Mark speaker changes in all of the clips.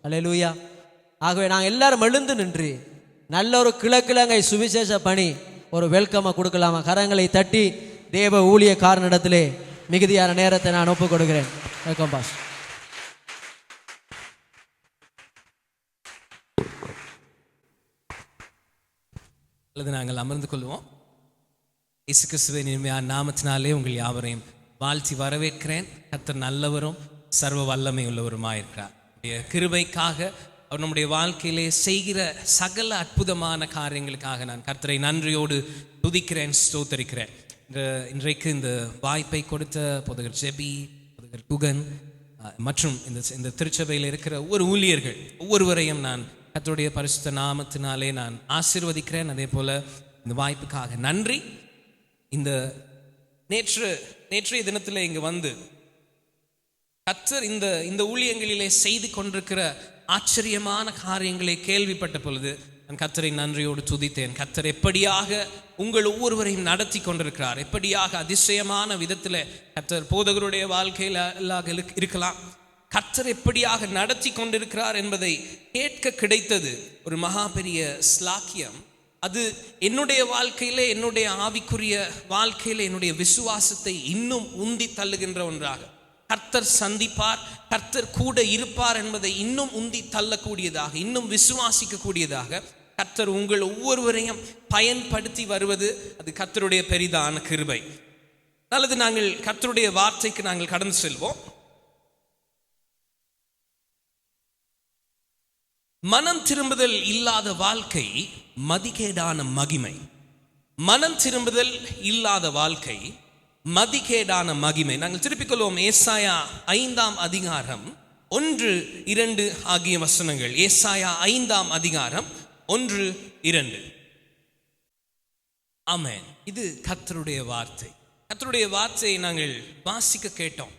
Speaker 1: அல்லேலூயா. ஆகவே நாங்கள் எல்லாரும் எழுந்து நின்று நல்ல ஒரு கிழக்கிழங்கை சுவிசேஷ பணி ஒரு வெல்கமாக கொடுக்கலாமா? கரங்களை தட்டி தேவ ஊழியக்காரனிடத்திலே மிகுதியான நேரத்தை நான் ஒப்புக் கொடுக்கிறேன். Welcome boss.
Speaker 2: அல்லது நாங்கள் அமர்ந்து கொள்வோம். இயேசு கிறிஸ்துவின் இனிமையான நாமத்தினாலே உங்கள் யாவரையும் வாழ்த்தி வரவேற்கிறேன். கர்த்தர் நல்லவரும் சர்வ வல்லமை உள்ளவருமாயிருக்கிறார். கிருபைக்காக அவர் நம்முடைய வாழ்க்கையிலே செய்கிற சகல அற்புதமான காரியங்களுக்காக நான் கர்த்தரை நன்றியோடு துதிக்கிறேன், ஸ்தோத்தரிக்கிறேன். இன்றைக்கு இந்த வாய்ப்பை கொடுத்த போதகர் ஜெபி, போதகர் குகன் மற்றும் இந்த திருச்சபையில் இருக்கிற ஒவ்வொரு ஊழியர்கள் ஒவ்வொருவரையும் நான் கர்த்தருடைய பரிசுத்த நாமத்தினாலே நான் ஆசீர்வதிக்கிறேன். அதே போல இந்த வாய்ப்புக்காக நன்றி. இந்த நேற்றைய தினத்தில் இங்கு வந்து கர்த்தர் இந்த ஊழியங்களிலே செய்து கொண்டிருக்கிற ஆச்சரியமான காரியங்களை கேள்விப்பட்ட பொழுது நான் கர்த்தரை நன்றியோடு துதித்தேன். கர்த்தர் எப்படியாக உங்கள் ஒவ்வொருவரையும் நடத்தி கொண்டிருக்கிறார், எப்படியாக அதிசயமான விதத்தில் கர்த்தர் போதகருடைய வாழ்க்கையில் இருக்கலாம், கர்த்தர் எப்படியாக நடத்தி கொண்டிருக்கிறார் என்பதை கேட்க கிடைத்தது ஒரு மகா பெரிய ஸ்லாக்கியம். அது என்னுடைய வாழ்க்கையிலே, என்னுடைய ஆவிக்குரிய வாழ்க்கையிலே என்னுடைய விசுவாசத்தை இன்னும் உந்தி தள்ளுகின்ற ஒன்றாக, கர்த்தர் சந்திப்பார், கர்த்தர் கூட இருப்பார் என்பதை இன்னும் உந்தி தள்ளக்கூடியதாக, இன்னும் விசுவாசிக்கக்கூடியதாக கர்த்தர் உங்கள் ஒவ்வொருவரையும் பயன்படுத்தி வருவது அது கர்த்தருடைய பெரிதான கிருபை. நல்லது, நாங்கள் கர்த்தருடைய வார்த்தைக்கு நாங்கள் கடந்து செல்வோம். மனம் திரும்புதல் இல்லாத வாழ்க்கை மதிகேடான மகிமை. மனம் திரும்புதல் இல்லாத வாழ்க்கை மதிகேடான மகிமை. நாங்கள் திருப்பிக் கொள்வோம். ஏசாயா 5ஆம் அதிகாரம் 1-2 ஆகிய வசனங்கள். ஏசாயா 5ஆம் அதிகாரம் 1-2. ஆமென். இது கர்த்தருடைய வார்த்தை. கர்த்தருடைய வார்த்தையை நாங்கள் வாசிக்க கேட்டோம்.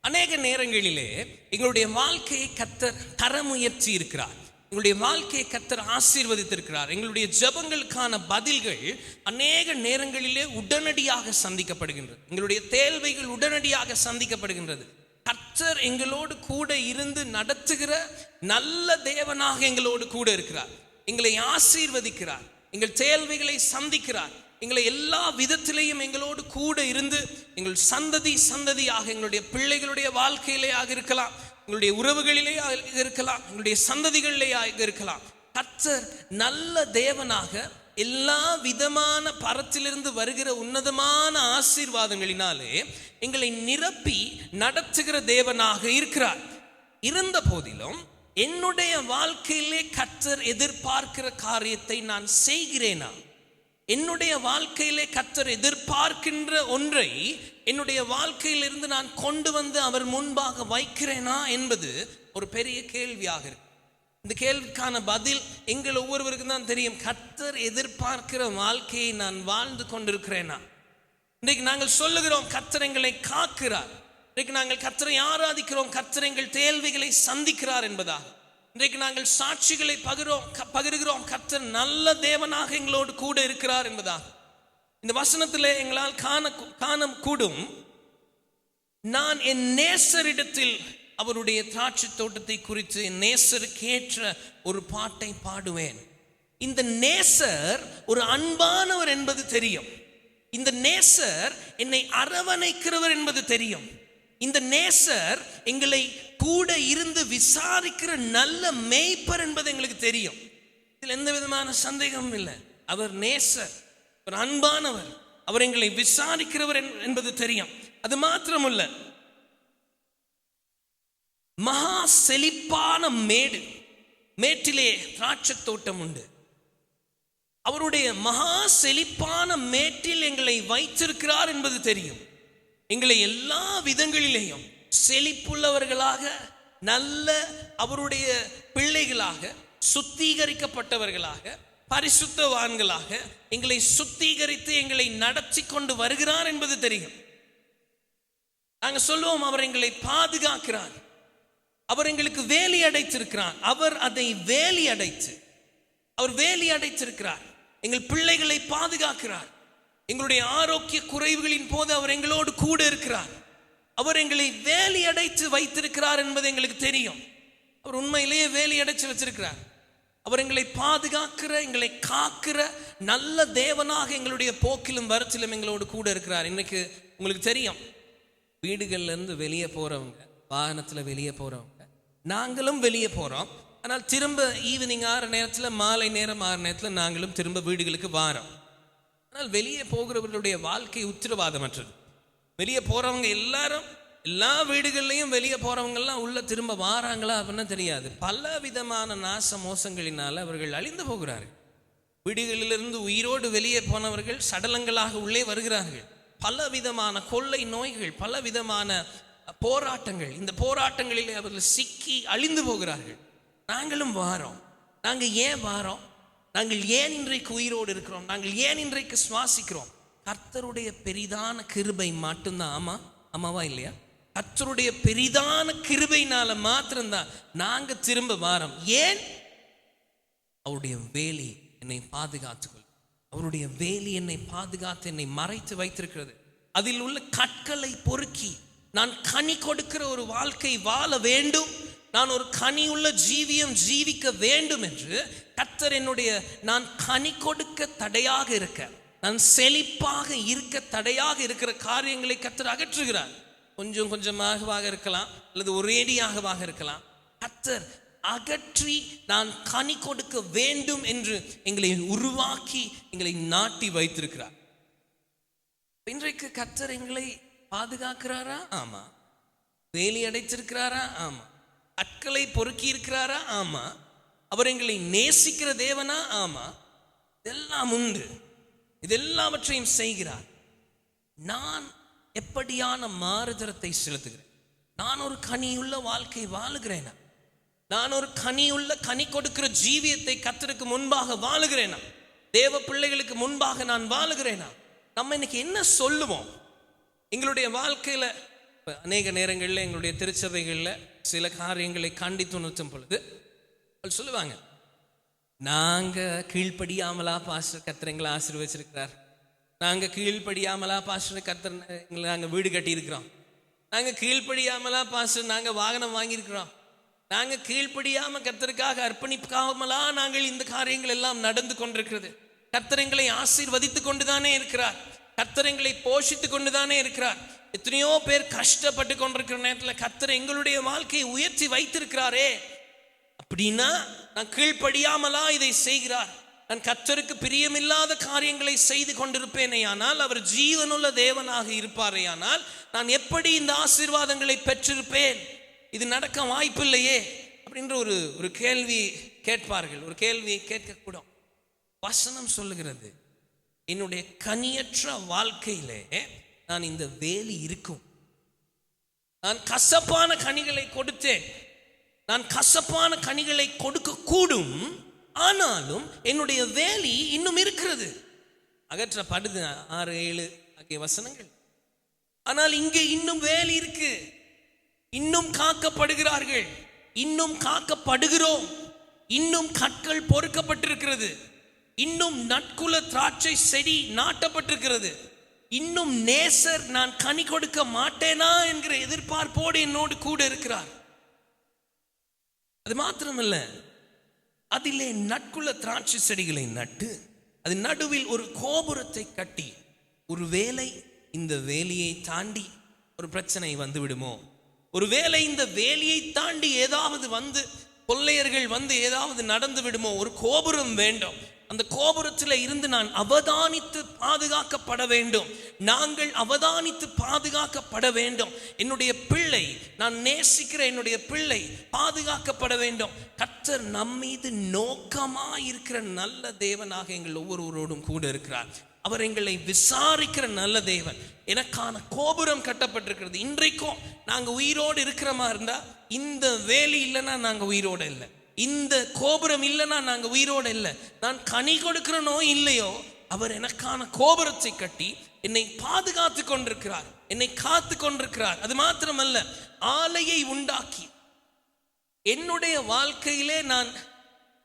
Speaker 2: அநேக நேரங்களிலே எங்களுடைய வாழ்க்கையை கர்த்தர் தரமுயர்த்தி இருக்கிறார், எங்களுடைய வாழ்க்கையை கர்த்தர் ஆசீர்வதித்திருக்கிறார். எங்களுடைய ஜெபங்களுக்கான பதில்கள் அநேக நேரங்களிலே உடனடியாக சந்திக்கப்படுகின்றது. எங்களுடைய தேவைகள் உடனடியாக சந்திக்கப்படுகின்றது. கர்த்தர் எங்களோடு கூட இருந்து நடத்துகிற நல்ல தேவனாக எங்களோடு கூட இருக்கிறார். எங்களை ஆசீர்வதிக்கிறார், எங்கள் தேவைகளை சந்திக்கிறார். எங்களை எல்லா விதத்திலேயும் எங்களோடு கூட இருந்து எங்கள் சந்ததியாக எங்களுடைய பிள்ளைகளுடைய வாழ்க்கையிலேயாக இருக்கலாம், எங்களுடைய உறவுகளிலே இருக்கலாம், எங்களுடைய சந்ததிகளிலே இருக்கலாம். கர்த்தர் நல்ல தேவனாக எல்லா விதமான பரத்திலிருந்து வருகிற உன்னதமான ஆசீர்வாதங்களினாலே எங்களை நிரப்பி நடத்துகிற தேவனாக இருக்கிறார். இருந்த போதிலும் என்னுடைய வாழ்க்கையிலே கர்த்தர் எதிர்பார்க்கிற காரியத்தை நான் செய்கிறேனா, என்னுடைய வாழ்க்கையிலே கர்த்தர் எதிர்பார்க்கின்ற ஒன்றை என்னுடைய வாழ்க்கையிலிருந்து நான் கொண்டு வந்து அவர் முன்பாக வைக்கிறேனா என்பது ஒரு பெரிய கேள்வியாக இருக்கு. இந்த கேள்விக்கான பதில் எங்கள் ஒவ்வொருவருக்கும் தான் தெரியும். கர்த்தர் எதிர்பார்க்கிற வாழ்க்கையை நான் வாழ்ந்து கொண்டிருக்கிறேனா? இன்றைக்கு நாங்கள் சொல்லுகிறோம் கர்த்தர் எங்களை காக்கிறார், இன்றைக்கு நாங்கள் கர்த்தரை ஆராதிக்கிறோம், கர்த்தர் எங்கள் தேவைகளை சந்திக்கிறார் என்பதாக. இன்றைக்கு நாங்கள் சாட்சிகளை பகிர்கிறோம், கர்த்தர் நல்ல தேவனாக எங்களோடு கூட இருக்கிறார் என்பதாக. இந்த வசனத்திலே எங்களால் காண கூடும், நான் என் நேசரிடத்தில் அவருடைய திராட்சை தோட்டத்தை குறித்து என் நேசருக்கு ஏற்ற ஒரு பாட்டை பாடுவேன். இந்த நேசர் ஒரு அன்பானவர் என்பது தெரியும், இந்த நேசர் என்னை அரவணைக்கிறவர் என்பது தெரியும், இந்த நேசர் எங்களை கூட இருந்து விசாரிக்கிற நல்ல மேய்ப்பர் என்பது எங்களுக்கு தெரியும். இதில் எந்த விதமான சந்தேகமும் இல்லை. அவர் நேசர், அவர் அன்பானவர், அவர் எங்களை விசாரிக்கிறவர் என்பது தெரியும். அது மாத்திரமல்ல, மகா செழிப்பான மேட்டிலே திராட்சை தோட்டம் உண்டு. அவருடைய மகா செழிப்பான மேட்டில் எங்களை வைத்திருக்கிறார் என்பது தெரியும். எங்களை எல்லா விதங்களிலேயும் செழிப்புள்ளவர்களாக, நல்ல அவருடைய பிள்ளைகளாக, சுத்திகரிக்கப்பட்டவர்களாக, பரிசுத்தவான்களாக எங்களை சுத்திகரித்து எங்களை நடத்தி கொண்டு வருகிறார் என்பது தெரியும். நாங்கள் சொல்லுவோம், அவர் எங்களை பாதுகாக்கிறார், அவர் எங்களுக்கு வேலி அடைத்திருக்கிறார். அவர் அதை வேலி அடைத்திருக்கிறார். எங்கள் பிள்ளைகளை பாதுகாக்கிறார். எங்களுடைய ஆரோக்கிய குறைவுகளின் போது அவர் எங்களோடு கூட இருக்கிறார். அவர் எங்களை வேலி அடைத்து வைத்திருக்கிறார் என்பது எங்களுக்கு தெரியும். அவர் உண்மையிலேயே வேலி அடைச்சு வச்சிருக்கிறார். அவர் எங்களை பாதுகாக்கிற, எங்களை காக்கிற நல்ல தேவனாக எங்களுடைய போக்கிலும் வரத்திலும் எங்களோடு கூட இருக்கிறார். இன்னைக்கு உங்களுக்கு தெரியும், வீடுகள்ல இருந்து வெளியே போறவங்க, வாகனத்துல வெளியே போறவங்க, நாங்களும் வெளியே போறோம். ஆனால் திரும்ப ஈவினிங் ஆகிற நேரத்தில், மாலை நேரம் ஆகிற நேரத்தில் நாங்களும் திரும்ப வீடுகளுக்கு வாரோம். ஆனால் வெளியே போகிறவர்களுடைய வாழ்க்கை உத்தரவாதமற்றது. வெளியே போறவங்க எல்லாரும் எல்லா வீடுகள்லையும் வெளியே போறவங்கெல்லாம் உள்ள திரும்ப வாராங்களா அப்படின்னா தெரியாது. பல விதமான நாச மோசங்களினால அவர்கள் அழிந்து போகிறார்கள். வீடுகளிலிருந்து உயிரோடு வெளியே போனவர்கள் சடலங்களாக உள்ளே வருகிறார்கள். பல விதமான கொள்ளை நோய்கள், பல விதமான போராட்டங்கள், இந்த போராட்டங்களிலே அவர்கள் சிக்கி அழிந்து போகிறார்கள். நாங்களும் வாரோம். நாங்கள் ஏன் வாரோம்? நாங்கள் ஏன் இன்றைக்கு உயிரோடு இருக்கிறோம்? நாங்கள் ஏன் இன்றைக்கு சுவாசிக்கிறோம்? கர்த்தருடைய பெரிதான கிருபை மட்டும்தான். ஆமாவா இல்லையா? கர்த்தருடைய பெரிதான கிருபையினால மாத்திரம்தான் நாங்க திரும்ப வாரோம். ஏன்? அவருடைய வேலி என்னை பாதுகாத்துக்கொள். அவருடைய வேலி என்னை பாதுகாத்து என்னை மறைத்து வைத்திருக்கிறது. அதில் உள்ள கற்களை பொறுக்கி நான் கனி கொடுக்கிற ஒரு வாழ்க்கை வாழ வேண்டும், நான் ஒரு கனி உள்ள ஜீவியம் ஜீவிக்க வேண்டும் என்று கர்த்தர் நான் கனி கொடுக்க தடையாக இருக்க, நான் செழிப்பாக இருக்க தடையாக இருக்கிற காரியங்களை கர்த்தர் அகற்றுகிறார். கொஞ்சம் கொஞ்சமாக இருக்கலாம், அல்லது ஒரேடியாக இருக்கலாம். கர்த்தர் அகற்றி நான் கனி கொடுக்க வேண்டும் என்று எங்களை உருவாக்கி எங்களை நாட்டி வைத்திருக்கிறார். இன்றைக்கு கர்த்தர் எங்களை பாதுகாக்கிறாரா? ஆமா. வேலி அடைத்திருக்கிறாரா? ஆமா. கற்களை பொறுக்கி இருக்கிறாரா? ஆமா. அவர் எங்களை நேசிக்கிற தேவனா? ஆமா. இதெல்லாம் உண்டு. இதெல்லாவற்றையும் செய்கிறார். நான் எப்படியான மாறுதரத்தை செலுத்துகிறேன்? நான் ஒரு கனியுள்ள வாழ்க்கை வாழுகிறேனா? நான் ஒரு கனியுள்ள கனி கொடுக்கிற ஜீவியத்தை கர்த்தருக்கு முன்பாக வாழுகிறேனா? தேவ பிள்ளைகளுக்கு முன்பாக நான் வாழுகிறேனா? நம்ம இன்னைக்கு என்ன சொல்லுவோம்? எங்களுடைய வாழ்க்கையில அநேக நேரங்களில் எங்களுடைய திருச்சபைகளில் சில காரியங்களை கண்டித்து உணர்த்தும் பொழுது சொல்லுவாங்க, நாங்க கீழ்ப்படியாமலா பாஸ்டர் கர்த்தர் எங்களை ஆசீர்வதிச்சிருக்கிறார், நாங்க கீழ்ப்படியாமலா பாஸ்டர் கர்த்தர் எங்களை நாங்கள் வீடு கட்டி இருக்கிறோம், நாங்க கீழ்ப்படியாமலா பாஸ்டர் நாங்கள் வாகனம் வாங்கியிருக்கிறோம், நாங்க கீழ்ப்படியாம கர்த்தருக்காக அர்ப்பணிக்காமலா நாங்கள் இந்த காரியங்கள் எல்லாம் நடந்து கொண்டிருக்கிறது. கர்த்தர் எங்களை ஆசீர்வதித்து கொண்டுதானே இருக்கிறார், கர்த்தர் எங்களை போஷித்து கொண்டுதானே இருக்கிறார். எத்தனையோ பேர் கஷ்டப்பட்டு கொண்டிருக்கிற நேரத்தில் கர்த்தர் எங்களுடைய வாழ்க்கையை உயர்த்தி வைத்திருக்கிறாரே. அப்படின்னா நான் கீழ்ப்படியாமலா இதை செய்கிறார், நான் கர்த்தருக்கு பிரியமில்லாத காரியங்களை செய்து கொண்டிருப்பேனே ஆனால், அவர் ஜீவனுள்ள தேவனாக இருப்பாரே ஆனால், நான் எப்படி இந்த ஆசீர்வாதங்களை பெற்றிருப்பேன்? இது நடக்க வாய்ப்பில்லையே அப்படின்ற ஒரு கேள்வி கேட்பார்கள். ஒரு கேள்வி கேட்கக்கூடும். வசனம் சொல்லுகிறது, என்னுடைய கனியற்ற வாழ்க்கையிலே நான் இந்த வேலி இருக்கும். நான் கசப்பான கனிகளை கொடுத்தேன், நான் கசப்பான கனிகளை கொடுக்க கூடும், ஆனாலும் என்னுடைய வேலி இன்னும் இருக்கிறது. அகற்றப்படுது 6, 7 ஆகிய வசனங்கள். ஆனால் இங்கே இன்னும் வேலி இருக்கு, இன்னும் காக்கப்படுகிறார்கள், இன்னும் காக்கப்படுகிறோம், இன்னும் கற்கள் பொறுக்கப்பட்டிருக்கிறது, இன்னும் நட்குல திராட்சை செடி நாட்டப்பட்டிருக்கிறது, இன்னும் நேசர் நான் கனி கொடுக்க மாட்டேனா என்கிற எதிர்பார்ப்போடு என்னோடு கூட இருக்கிறார். அது மாத்திரமல்ல, அதிலே நட்குல திராட்சை செடிகளை நட்டு அது நடுவில் ஒரு கோபுரத்தை கட்டி, ஒருவேளை இந்த வேலியை தாண்டி ஒரு பிரச்சனை வந்து விடுமோ, ஒருவேளை இந்த வேலியை தாண்டி ஏதாவது வந்து கொள்ளையர்கள் வந்து ஏதாவது நடந்து விடுமோ, ஒரு கோபுரம் வேண்டும். அந்த கோபுரத்தில் இருந்து நான் அவதானித்து பாதுகாக்கப்பட வேண்டும், நாங்கள் அவதானித்து பாதுகாக்கப்பட வேண்டும். என்னுடைய பிள்ளை, நான் நேசிக்கிற என்னுடைய பிள்ளை பாதுகாக்கப்பட வேண்டும். கர்த்தர் நம்மீது நோக்கமாயிருக்கிற நல்ல தேவனாக எங்கள் ஒவ்வொருவரோடும் கூட இருக்கிறார். அவர் எங்களை விசாரிக்கிற நல்ல தேவன். எனக்கான கோபுரம் கட்டப்பட்டிருக்கிறது. இன்றைக்கும் நாங்கள் உயிரோடு இருக்கிறமா இருந்தா, இந்த வேலி இல்லைன்னா நாங்கள் உயிரோடு இல்லை, இந்த கோபுரம் இல்லைன்னா நாங்க உயிரோடு இல்லை. நான் கனி கொடுக்கிறனோ இல்லையோ, அவர் எனக்கான கோபுரத்தை கட்டி என்னை பாதுகாத்து கொண்டிருக்கிறார், என்னை காத்து கொண்டிருக்கிறார். அது மாத்திரமல்ல, ஆலையை உண்டாக்கி என்னுடைய வாழ்க்கையிலே நான்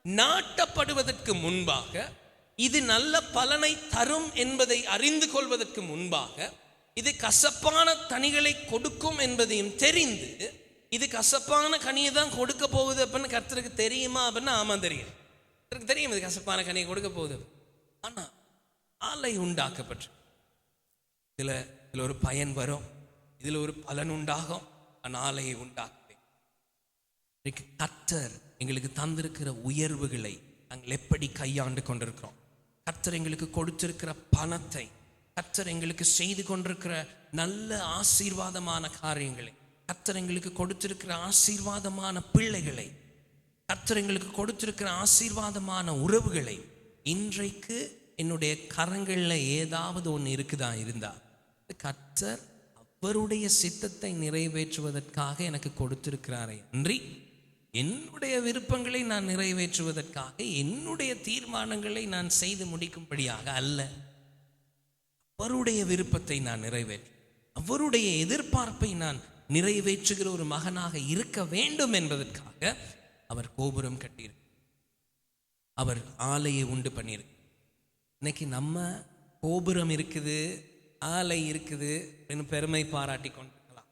Speaker 2: நாட்டப்படுவதற்கு முன்பாக, இது நல்ல பலனை தரும் என்பதை அறிந்து கொள்வதற்கு முன்பாக, இது கசப்பான கனிகளை கொடுக்கும் என்பதையும் தெரிந்து, இது கசப்பான கனியை தான் கொடுக்க போகுது அப்படின்னு கர்த்தருக்கு தெரியுமா அப்படின்னா ஆமா தெரியும். கர்த்தருக்கு தெரியும் இது கசப்பான கனியை கொடுக்க போகுது. ஆனா ஆலை உண்டாக்கப்பட்டு இதுல ஒரு பயன் வரும், இதுல ஒரு பலன் உண்டாகும். ஆலையை உண்டாக்குவேன். கர்த்தர் எங்களுக்கு தந்திருக்கிற உயர்வுகளை நாங்கள் எப்படி கையாண்டு கொண்டிருக்கிறோம், கர்த்தர் எங்களுக்கு கொடுத்திருக்கிற பணத்தை, கர்த்தர் எங்களுக்கு செய்து கொண்டிருக்கிற நல்ல ஆசீர்வாதமான காரியங்களை, கர்த்தர் எங்களுக்கு கொடுத்திருக்கிற ஆசீர்வாதமான பிள்ளைகளை, கர்த்தர் எங்களுக்கு கொடுத்திருக்கிற ஆசீர்வாதமான உறவுகளை, இன்றைக்கு என்னுடைய கரங்களில் ஏதாவது ஒன்று இருக்குதா இருந்தா கர்த்தர் அவருடைய சித்தத்தை நிறைவேற்றுவதற்காக எனக்கு கொடுத்திருக்கிறாரே அன்றி என்னுடைய விருப்பங்களை நான் நிறைவேற்றுவதற்காக, என்னுடைய தீர்மானங்களை நான் செய்து முடிக்கும்படியாக அல்ல. அவருடைய விருப்பத்தை நான் நிறைவேற்ற, அவருடைய எதிர்பார்ப்பை நான் நிறைவேற்றுகிற ஒரு மகனாக இருக்க வேண்டும் என்பதற்காக அவர் கோபுரம் கட்டியிருக்கு, அவர் ஆலையை உண்டு பண்ணியிருக்கு. இன்னைக்கு நம்ம கோபுரம் இருக்குது, ஆலை இருக்குது என்று பெருமை பாராட்டி கொண்டிருக்கலாம்.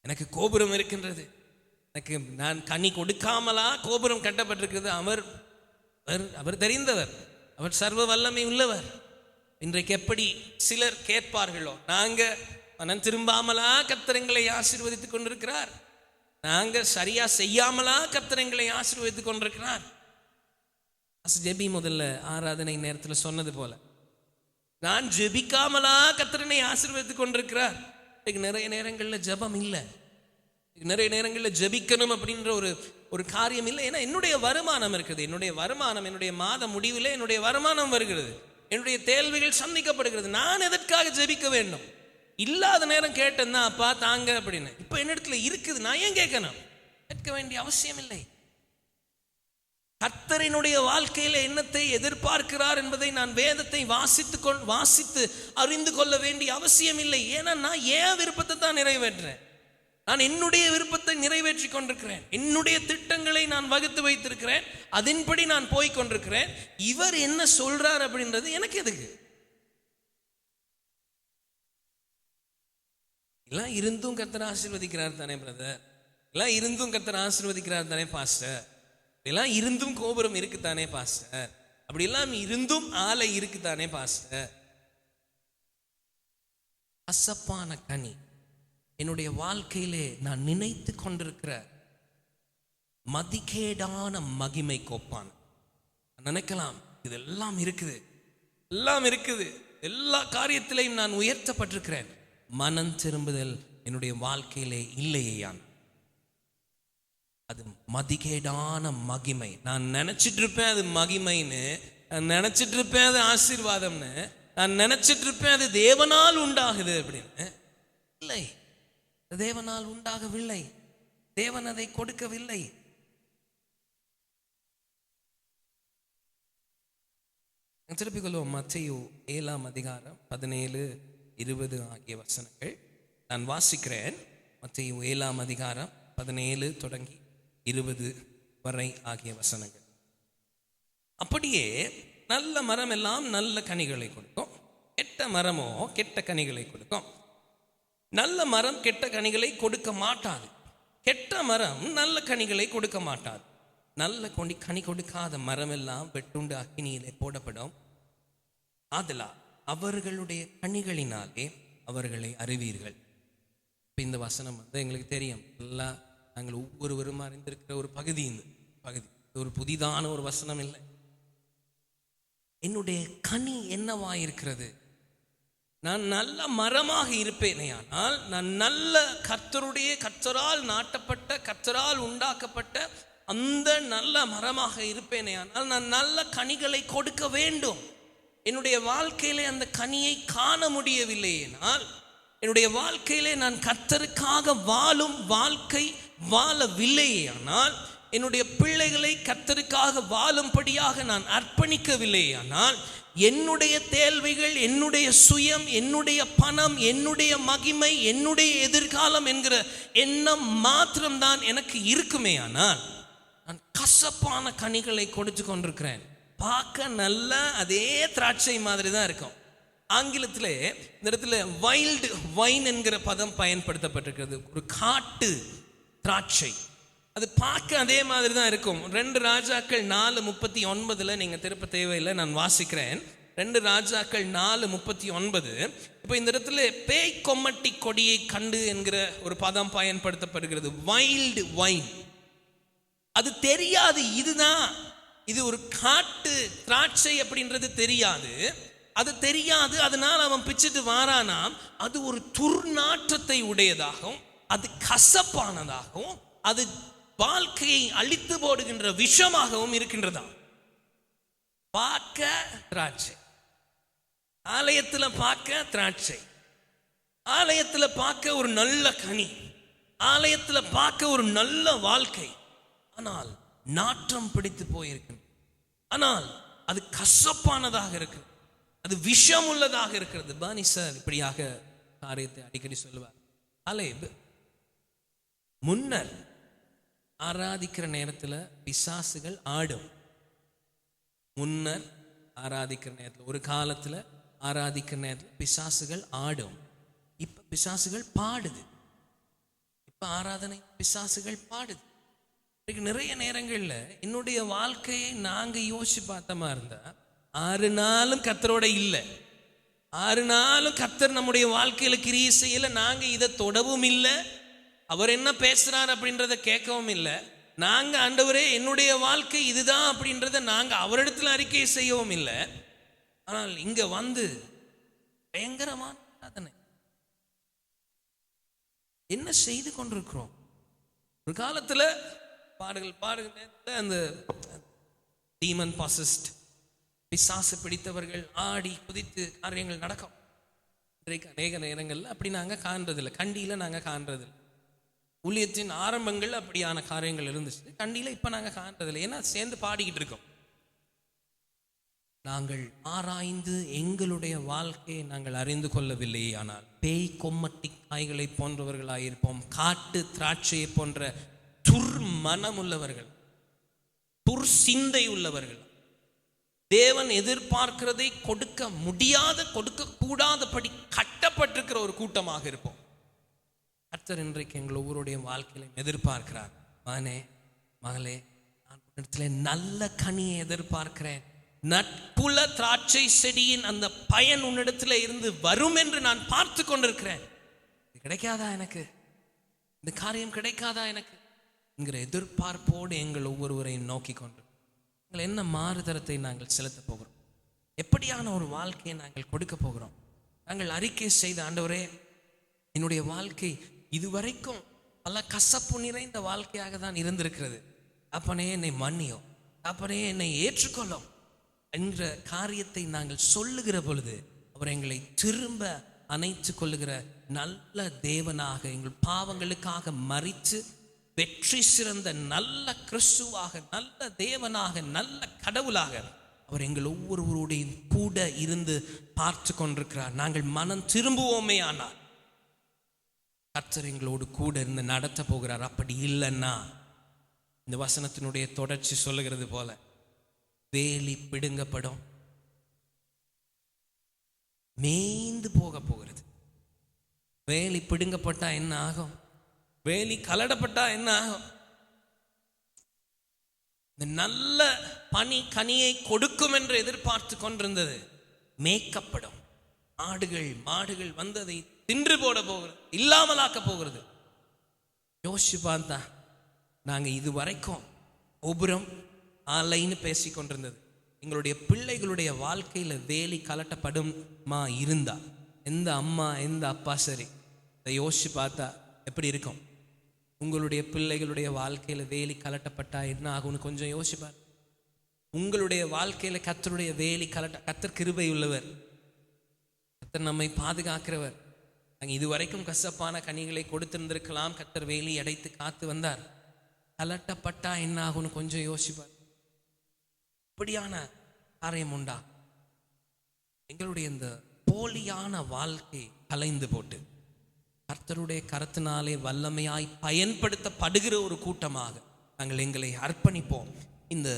Speaker 2: எனக்கு கோபுரம் இருக்கின்றது, எனக்கு நான் கனி கொடுக்காமலா கோபுரம் கட்டப்பட்டிருக்கிறது. அவர் அவர் தெரிந்தவர், அவர் சர்வ வல்லமை உள்ளவர். இன்றைக்கு எப்படி சிலர் கேட்பார்களோ, நாங்க மனம் திரும்பாமலா கர்த்தர் எங்களை ஆசீர்வதித்துக் கொண்டிருக்கிறார், நாங்க சரியா செய்யாமலா கர்த்தர் எங்களை ஆசீர்வதித்துக் கொண்டிருக்கிறார். ஜெபி முதல்ல ஆராதனை நேரத்தில் சொன்னது போல, நான் ஜெபிக்காமலா கர்த்தரனை ஆசீர்வதித்துக் கொண்டிருக்கிறார். நிறைய நேரங்களில் ஜெபம் இல்லை, நிறைய நேரங்களில் ஜெபிக்கணும் அப்படின்ற ஒரு காரியம் இல்லை. ஏன்னா என்னுடைய வருமானம் இருக்குது, என்னுடைய வருமானம், என்னுடைய மாத முடிவில் என்னுடைய வருமானம் வருகிறது, என்னுடைய தேவைகள் சந்திக்கப்படுகிறது. நான் எதற்காக ஜெபிக்க வேண்டும்? இல்லாத நேரம் கேட்டேன்னா அப்பா தாங்க அப்படின்னு. இப்ப என்னிடத்துல இருக்குது, நான் ஏன் கேட்கணும்? கேட்க வேண்டிய அவசியம் இல்லை. கர்த்தரினுடைய வாழ்க்கையில என்னத்தை எதிர்பார்க்கிறார் என்பதை நான் வேதத்தை வாசித்து அறிந்து கொள்ள வேண்டிய அவசியம் இல்லை. ஏன்னா நான் ஏன் விருப்பத்தை தான் நிறைவேற்றேன், நான் என்னுடைய விருப்பத்தை நிறைவேற்றி கொண்டிருக்கிறேன், என்னுடைய திட்டங்களை நான் வகுத்து வைத்திருக்கிறேன், அதன்படி நான் போய் கொண்டிருக்கிறேன். இவர் என்ன சொல்றார் அப்படின்றது எனக்கு எதுக்கு? எல்லாம் இருந்தும் கர்த்தர் ஆசீர்வதிக்கிறார் தானே பிரதர், எல்லாம் இருந்தும் கர்த்தர் ஆசீர்வதிக்கிறார் தானே பாஸ்டர், எல்லாம் இருந்தும் கோபுரம் இருக்குத்தானே பாஸ்டர், அப்படி எல்லாம் இருந்தும் ஆலை இருக்குத்தானே பாஸ்டர். அசப்பான கனி என்னுடைய வாழ்க்கையிலே நான் நினைத்து கொண்டிருக்கிற மதிகேடான மகிமை கோப்பான். நினைக்கலாம் இதெல்லாம் இருக்குது, எல்லாம் இருக்குது, எல்லா காரியத்திலையும் நான் உயர்த்தப்பட்டிருக்கிறேன். மனம் திரும்புதல் என்னுடைய வாழ்க்கையிலே இல்லையான், அது மதிகேடான மகிமை. நான் நினைச்சிட்டு இருப்பேன் அது மகிமைன்னு, நான் நினைச்சிட்டு இருப்பேன் அது ஆசீர்வாதம்னு, நான் நினைச்சிட்டு இருப்பேன் அது தேவனால் உண்டாகுது அப்படின்னு. இல்லை, தேவனால் உண்டாகவில்லை, தேவன் அதை கொடுக்கவில்லை. திருப்பிக் கொள்வோம். மத்தேயு 7ஆம் அதிகாரம் 17, 20 ஆகிய வசனங்கள் நான் வாசிக்கிறேன். மத்தேயு 7ஆம் அதிகாரம் 17 தொடங்கி 20 வரை ஆகிய வசனங்கள். அப்படியே நல்ல மரம் எல்லாம் நல்ல கனிகளை கொடுக்கும், கெட்ட மரமோ கெட்ட கனிகளை கொடுக்கும். நல்ல மரம் கெட்ட கனிகளை கொடுக்க மாட்டாது, கெட்ட மரம் நல்ல கனிகளை கொடுக்க மாட்டாது. நல்ல கனி கொடுக்காத மரம் எல்லாம் வெட்டுண்டு அக்கினியிலே போடப்படும். ஆதலால் அவர்களுடைய கனிகளினாலே அவர்களை அறிவீர்கள். இந்த வசனம் எங்களுக்கு தெரியும், எல்லாம் நாங்கள் ஒவ்வொருவரும் அறிந்திருக்கிற ஒரு பகுதி. இந்த பகுதி ஒரு புதிதான ஒரு வசனம் இல்லை. என்னுடைய கனி என்னவாயிருக்கிறது? நான் நல்ல மரமாக இருப்பேனே ஆனால், நான் நல்ல கர்த்தரால் நாட்டப்பட்ட, கர்த்தரால் உண்டாக்கப்பட்ட அந்த நல்ல மரமாக இருப்பேனே ஆனால், நான் நல்ல கனிகளை கொடுக்க வேண்டும். என்னுடைய வாழ்க்கையிலே அந்த கனியை காண முடியவில்லையேனால், என்னுடைய வாழ்க்கையிலே நான் கர்த்தருக்காக வாழும் வாழ்க்கை வாழவில்லையானால், என்னுடைய பிள்ளைகளை கர்த்தருக்காக வாழும்படியாக நான் அர்ப்பணிக்கவில்லையானால், என்னுடைய தேவைகள், என்னுடைய சுயம், என்னுடைய பணம், என்னுடைய மகிமை, என்னுடைய எதிர்காலம் என்கிற எண்ணம் மாத்திரம்தான் எனக்கு இருக்குமே ஆனால், நான் கசப்பான கனிகளை கொடுத்து கொண்டிருக்கிறேன். பார்க்க நல்ல அதே திராட்சை மாதிரி தான் இருக்கும். ஆங்கிலத்திலே இந்த இடத்துல வைல்டு வைன் என்கிற பதம் பயன்படுத்தப்பட்டிருக்கிறது. ஒரு காட்டு திராட்சை. அது பார்க்க அதே மாதிரி தான் இருக்கும். 2 ராஜாக்கள் 4:39 நீங்க திருப்ப தேவையில்லை, நான் வாசிக்கிறேன். 2 ராஜாக்கள் 4:39. இப்போ இந்த இடத்துல பேய் கொம்மட்டி கொடியை கண்டு என்கிற ஒரு பதம் பயன்படுத்தப்படுகிறது. Wild wine. அது தெரியாது, இதுதான் இது ஒரு காட்டு திராட்சை அப்படின்றது தெரியாது. அது தெரியாது, அதனால அவன் பிச்சுட்டு வாரானாம். அது ஒரு துர்நாற்றத்தை உடையதாகவும், அது கசப்பானதாகவும், அது வாழ்க்கையை அழித்து போடுகின்ற விஷமாகவும் இருக்கின்றதா. பார்க்க திராட்சை, ஆலயத்துல பார்க்க திராட்சை, ஆலயத்துல பார்க்க ஒரு நல்ல கனி, ஆலயத்துல பார்க்க ஒரு நல்ல வாழ்க்கை, ஆனால் நாற்றம் பிடித்து போயிருக்கிறது. ஆனால் அது கசப்பானதாக இருக்கு, அது விஷம் உள்ளதாக இருக்கிறது. பானி சார் இப்படியாக காரியத்தை அடிக்கடி சொல்லுவார். முன்னர் ஆராதிக்கிற நேரத்தில் பிசாசுகள் ஆடும். முன்னர் ஆராதிக்கிற நேரத்தில், ஒரு காலத்தில் ஆராதிக்கிற நேரத்தில் பிசாசுகள் ஆடும். இப்ப பிசாசுகள் பாடுது. இப்ப ஆராதனை பிசாசுகள் பாடுது. நிறைய நேரங்கள்ல என்னுடைய வாழ்க்கையை நாங்க யோசிச்சு பார்த்தமா இருந்தா, 6 நாளும் கர்த்தரோட இல்லை, 6 நாளும் கர்த்தர் நம்முடைய வாழ்க்கையில கிரியை செய்யல, நாங்க இதை தொடவும் இல்லை, அவர் என்ன பேசுறார் அப்படின்றத கேட்கவும் இல்லை. நாங்க ஆண்டவரே என்னுடைய வாழ்க்கை இதுதான் அப்படின்றத நாங்க அவரிடத்துல அறிக்கை செய்யவும் இல்லை. ஆனால் இங்க வந்து பயங்கரமான சாதனை என்ன செய்து கொண்டிருக்கிறோம். ஒரு காலத்துல பாடுகிற அந்த டீமன் பாசிஸ்ட், பிசாசு பிடித்தவர்கள் ஆடி குதித்து காரியங்கள் நடக்கும். இன்றைக்கு அநேக நேரங்கள்ல அப்படி நாங்க காண்றதில்லை. கண்டியில நாங்க காண்றதில்லை. ஊழியத்தின் ஆரம்பங்கள் அப்படியான காரியங்கள் இருந்துச்சு. கண்டியில இப்ப நாங்க காண்றதில்லை. ஏன்னா சேர்ந்து பாடிக்கிட்டு இருக்கோம். நாங்கள் ஆராய்ந்து எங்களுடைய வாழ்க்கையை நாங்கள் அறிந்து கொள்ளவில்லையே, ஆனால் பேய் கொம்மட்டி காய்களை போன்றவர்களாயிருப்போம். காட்டு திராட்சையை போன்ற துர்மனம் உள்ளவர்கள், துர்சிந்தை உள்ளவர்கள், தேவன் எதிர்பார்க்கிறதை கொடுக்க முடியாத, கொடுக்க கூடாதபடி கட்டப்பட்டிருக்கிற ஒரு கூட்டமாக இருப்போம். கர்த்தர் இன்றைக்கு எங்கள் ஒவ்வொருடைய வாழ்க்கையில எதிர்பார்க்கிறார். மகனே மகளே, நான் இடத்துல நல்ல கனியை எதிர்பார்க்கிறேன். நட்புல திராட்சை செடியின் அந்த பயன் உன்னிடத்துல இருந்து வரும் என்று நான் பார்த்து கொண்டிருக்கிறேன். இது கிடைக்காதா எனக்கு, இந்த காரியம் கிடைக்காதா எனக்கு என்கிற எதிர்பார்ப்போடு எங்கள் ஒவ்வொருவரையும் நோக்கி கொண்டு எங்கள் என்ன மாறுதரத்தை நாங்கள் செலுத்த போகிறோம், எப்படியான ஒரு வாழ்க்கையை நாங்கள் கொடுக்க போகிறோம். நாங்கள் அறிக்கை செய்த, ஆண்டவரே என்னுடைய வாழ்க்கை இதுவரைக்கும் பல கசப்பு நிறைந்த வாழ்க்கையாக தான் இருந்திருக்கிறது, அப்பனே என்னை மன்னியோ, அப்பனே என்னை ஏற்றுக்கொள்ளும் என்ற காரியத்தை நாங்கள் சொல்லுகிற பொழுது அவர் எங்களை திரும்ப அணைத்து கொள்ளுகிற நல்ல தேவனாக, எங்கள் பாவங்களுக்காக மரித்து வெற்றி சிறந்த நல்ல கிறிஸ்துவாக, நல்ல தேவனாக, நல்ல கடவுளாக அவர் எங்கள் ஒவ்வொருவருடையும் கூட இருந்து பார்த்து கொண்டிருக்கிறார். நாங்கள் மனம் திரும்புவோமே ஆனால் கர்த்தர் எங்களோடு கூட இருந்து நடத்த போகிறார். அப்படி இல்லைன்னா இந்த வசனத்தினுடைய தொடர்ச்சி சொல்லுகிறது போல வேலி பிடுங்கப்படும், மேய்ந்து போக போகிறது. வேலி பிடுங்கப்பட்டா என்ன ஆகும்? வேலி கலடப்பட்டா என்ன ஆகும்? இந்த நல்ல பனி கனியை கொடுக்கும் என்று எதிர்பார்த்து கொண்டிருந்தது மேய்க்கப்படும். ஆடுகள் மாடுகள் வந்ததை தின்று போட போகிறது, இல்லாமலாக்க போகிறது. யோசிச்சு பார்த்தா நாங்க இதுவரைக்கும் ஒபுரம் ஆலைன்னு பேசி கொண்டிருந்தது. எங்களுடைய பிள்ளைகளுடைய வாழ்க்கையில வேலி கலட்டப்படுமா இருந்தா, எந்த அம்மா எந்த அப்பா சரி, இதை யோசிச்சு பார்த்தா எப்படி இருக்கும்? உங்களுடைய பிள்ளைகளுடைய வாழ்க்கையில வேலி கலட்டப்பட்டா என்ன ஆகும்னு கொஞ்சம் யோசிப்பார். உங்களுடைய வாழ்க்கையில கர்த்தருடைய வேலி கர்த்தர் கிருபை உள்ளவர், கர்த்தர் நம்மை பாதுகாக்கிறவர். நாங்கள் இதுவரைக்கும் கசப்பான கனிகளை கொடுத்திருந்திருக்கலாம், கர்த்தர் வேலி அடைத்து காத்து வந்தார். கலட்டப்பட்டா என்ன ஆகும்னு கொஞ்சம் யோசிப்பார். இப்படியான காரியம் உண்டா? எங்களுடைய இந்த போலியான வாழ்க்கை கலைந்து போட்டு கர்த்தருடைய கரத்தினாலே வல்லமையாய் பயன்படுத்தப்படுகிற ஒரு கூட்டமாக நாங்கள் எங்களை அர்ப்பணிப்போம். இந்த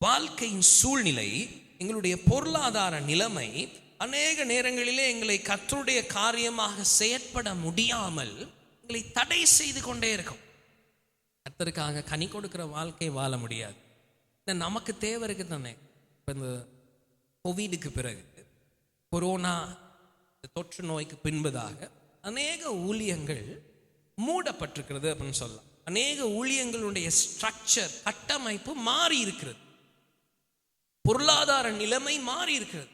Speaker 2: வாழ்க்கையின் சூழ்நிலை, எங்களுடைய பொருளாதார நிலைமை அநேக நேரங்களிலே எங்களை கர்த்தருடைய காரியமாக செயற்பட முடியாமல் எங்களை தடை செய்து கொண்டே இருக்கும். கர்த்தருக்காக கனி கொடுக்கிற வாழ்க்கை வாழ முடியாது. நமக்கு தேவை இருக்கு தானே. இப்போ இந்த கோவிடுக்கு பிறகு, கொரோனா தொற்று நோய்க்கு பின்பதாக அநேக ஊழியங்கள் மூடப்பட்டிருக்கிறது அப்படின்னு சொல்லலாம். அநேக ஊழியங்களுடைய ஸ்ட்ரக்சர், கட்டமைப்பு மாறி இருக்கிறது. பொருளாதார நிலைமை மாறி இருக்கிறது.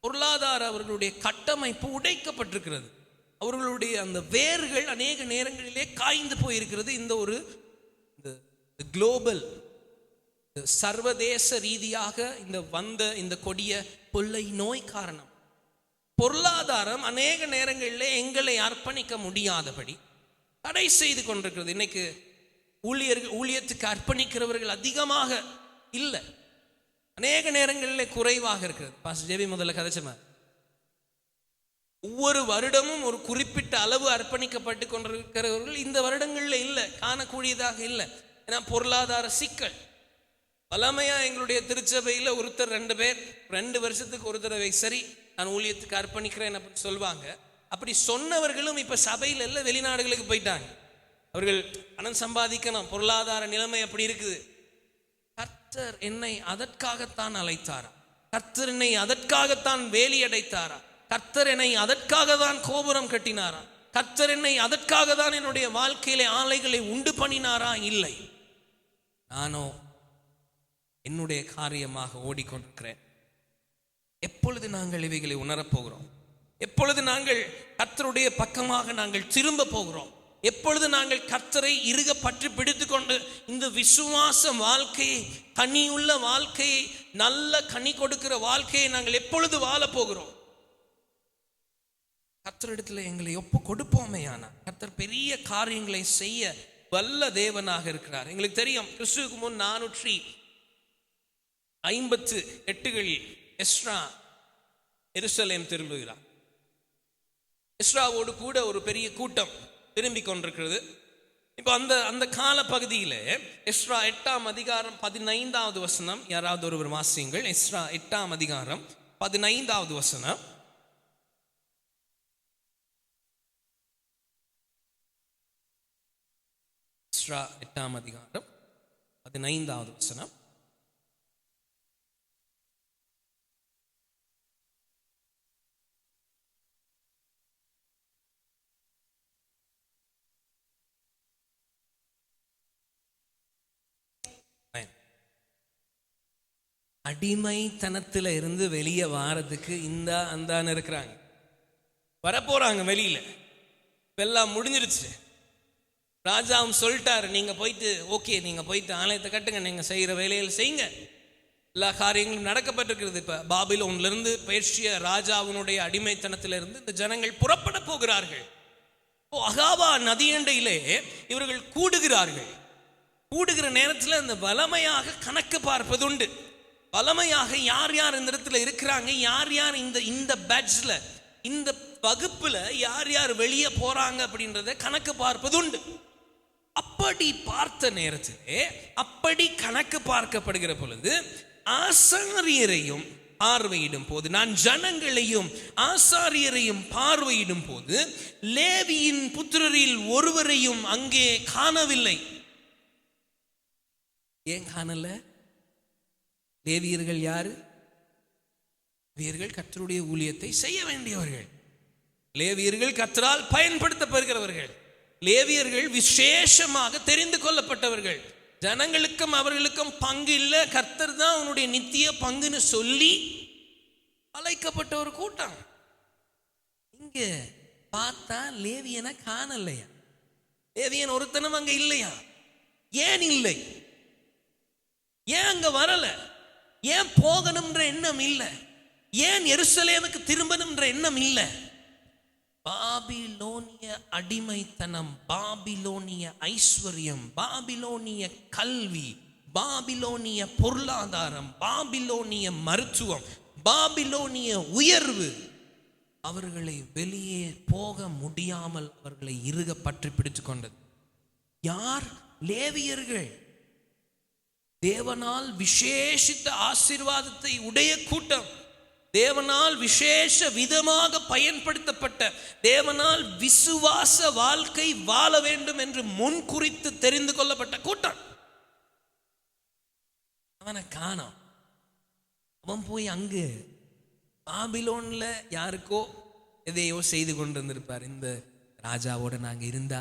Speaker 2: பொருளாதார அவர்களுடைய கட்டமைப்பு உடைக்கப்பட்டிருக்கிறது. அவர்களுடைய அந்த வேர்கள் அநேக நேரங்களிலே காய்ந்து போயிருக்கிறது. இந்த ஒரு குளோபல் சர்வதேச ரீதியாக இந்த கொடிய கொள்ளை நோய் காரணம் பொருளாதாரம் அநேக நேரங்களிலே எங்களை அர்ப்பணிக்க முடியாதபடி தடை செய்து கொண்டிருக்கிறது. இன்னைக்கு ஊழியத்துக்கு அர்ப்பணிக்கிறவர்கள் அதிகமாக இல்லை, அநேக நேரங்களிலே குறைவாக இருக்கிறது. பாஸ்டர் ஜெபி முதல்ல கதைச்சமா, ஒவ்வொரு வருடமும் ஒரு குறிப்பிட்ட அளவு அர்ப்பணிக்கப்பட்டு கொண்டிருக்கிறவர்கள் இந்த வருடங்களில் இல்லை, காணக்கூடியதாக இல்லை. ஏன்னா பொருளாதார சிக்கல். பலமையா எங்களுடைய திருச்சபையில் ஒருத்தர் 2 பேர் 2 வருஷத்துக்கு ஒரு தடவை சரி நான் ஊழியத்துக்கு அர்ப்பணிக்கிறேன் அப்படின்னு சொல்லுவாங்க. அப்படி சொன்னவர்களும் இப்ப சபையில் எல்லாம் வெளிநாடுகளுக்கு போயிட்டாங்க. அவர்கள் பணம் சம்பாதிக்கணும், பொருளாதார நிலைமை அப்படி இருக்குது. கர்த்தர் என்னை அதற்காகத்தான் அழைத்தாரா? கர்த்தர் என்னை அதற்காகத்தான் வேலி அடைத்தாரா? கர்த்தர் என்னை அதற்காக தான் கோபுரம் கட்டினாரா? கர்த்தர் என்னை அதற்காக தான் என்னுடைய வாழ்க்கையிலே ஆலைகளை உண்டு பண்ணினாரா? இல்லை, நானோ என்னுடைய காரியமாக ஓடிக்கொண்டிருக்கிறேன். எப்பொழுது நாங்கள் இவைகளை உணரப்போகிறோம்? எப்பொழுது நாங்கள் கர்த்தருடைய பக்கமாக நாங்கள் திரும்ப போகிறோம்? எப்பொழுது நாங்கள் கர்த்தரை இறுக பற்றி பிடித்து கொண்டு இந்த விசுவாச வாழ்க்கையை, கனியுள்ள வாழ்க்கையை, நல்ல கனி கொடுக்கிற வாழ்க்கையை நாங்கள் எப்பொழுது வாழ போகிறோம்? கர்த்தரிடத்தில் எங்களை ஒப்பு கொடுப்போமே. ஆனால் கர்த்தர் பெரிய காரியங்களை செய்ய வல்ல தேவனாக இருக்கிறார். எங்களுக்கு தெரியும், கிறிஸ்துவுக்கு முன் 458 எஸ்ரா எருசலேம் திரும்புகிறார். எஸ்ராவோடு கூட ஒரு பெரிய கூட்டம் திரும்பி கொண்டிருக்கிறது. இப்போ அந்த கால பகுதியில் எஸ்ரா 8ஆம் அதிகாரம் 15வது வசனம், யாராவது ஒருவர் வாசியுங்கள். எஸ்ரா 8ஆம் அதிகாரம் 15வது வசனம். எஸ்ரா 8ஆம் அதிகாரம் 15வது வசனம். அடிமைத்தனத்தில் இருந்து வெளியே வாரதுக்கு அந்தான்னு இருக்கிறாங்க, வரப்போறாங்க வெளியில. எல்லாம் முடிஞ்சிருச்சு. ராஜாவும் சொல்லிட்டாரு, நீங்க போயிட்டு நீங்க போயிட்டு ஆலயத்தை கட்டுங்க, நீங்க செய்யற வேலையில் செய்யுங்க, எல்லா காரியங்களும் நடக்கப்பட்டிருக்கிறது. இப்ப பாபிலோன்ல இருந்து பெர்ஷிய ராஜாவினுடைய அடிமைத்தனத்திலிருந்து இந்த ஜனங்கள் புறப்பட போகிறார்கள். அகாவா நதியண்டையிலே இவர்கள் கூடுகிறார்கள். கூடுகிற நேரத்தில் அந்த வலமையாக கணக்கு பார்ப்பதுண்டு. வலமையாக யார் யார் இந்த இடத்துல இருக்கிறாங்க, யார் யார் இந்த பேட்ச்ல, இந்த வகுப்புல யார் யார் வெளியே போறாங்க அப்படின்றத கணக்கு பார்ப்பது உண்டு. அப்படி பார்த்த நேரத்திலே, அப்படி கணக்கு பார்க்கப்படுகிற பொழுது ஆசாரியரையும் பார்வையிடும் போது, நான் ஜனங்களையும் ஆசாரியரையும் பார்வையிடும் போது லேவியின் புத்திரரில் ஒருவரையும் அங்கே காணவில்லை. ஏன் காணல? லேவியர்கள் யாரு? லேவியர்கள் கர்த்தருடைய ஊழியத்தை செய்ய வேண்டியவர்கள். லேவியர்கள் கர்த்தரால் பயன்படுத்தப்படுகிறவர்கள். லேவியர்கள் விசேஷமாக தெரிந்து கொள்ளப்பட்டவர்கள். ஜனங்களுக்கும் அவர்களுக்கும் பங்கு இல்லை, கர்த்தர் தான் அவனுடைய நித்திய பங்குன்னு சொல்லி அழைக்கப்பட்ட ஒரு கூட்டம். இங்க பார்த்தா லேவியனை காணலையா? லேவியன் ஒருத்தனும் அங்க இல்லையா? ஏன் இல்லை? ஏன் அங்க வரல? ஏன் போகணும்ன்ற எண்ணம் இல்லை? ஏன் எருசலேமுக்கு திரும்பணும்ன்ற எண்ணம் இல்லை? பாபிலோனிய அடிமைத்தனம், பாபிலோனிய ஐஸ்வர்யம், பாபிலோனிய கல்வி, பாபிலோனிய பொருளாதாரம், பாபிலோனிய மருத்துவம், பாபிலோனிய உயர்வு அவர்களை வெளியே போக முடியாமல் அவர்களை இறுக பற்றி பிடித்துக் கொண்டது. யார்? லேவியர்கள். தேவனால் விசேஷித்த ஆசீர்வாதத்தை உடைய கூட்டம். தேவனால் விசேஷ விதமாக பயன்படுத்தப்பட்ட, தேவனால் விசுவாச வாழ்க்கை வாழ வேண்டும் என்று முன் குறித்து தெரிந்து கொள்ளப்பட்ட கூட்டம். அவனை காணோம். அவன் போய் அங்கு பாபிலோன்ல யாருக்கோ எதையோ செய்து கொண்டிருந்திருப்பார். இந்த ராஜாவோட நாங்க இருந்தா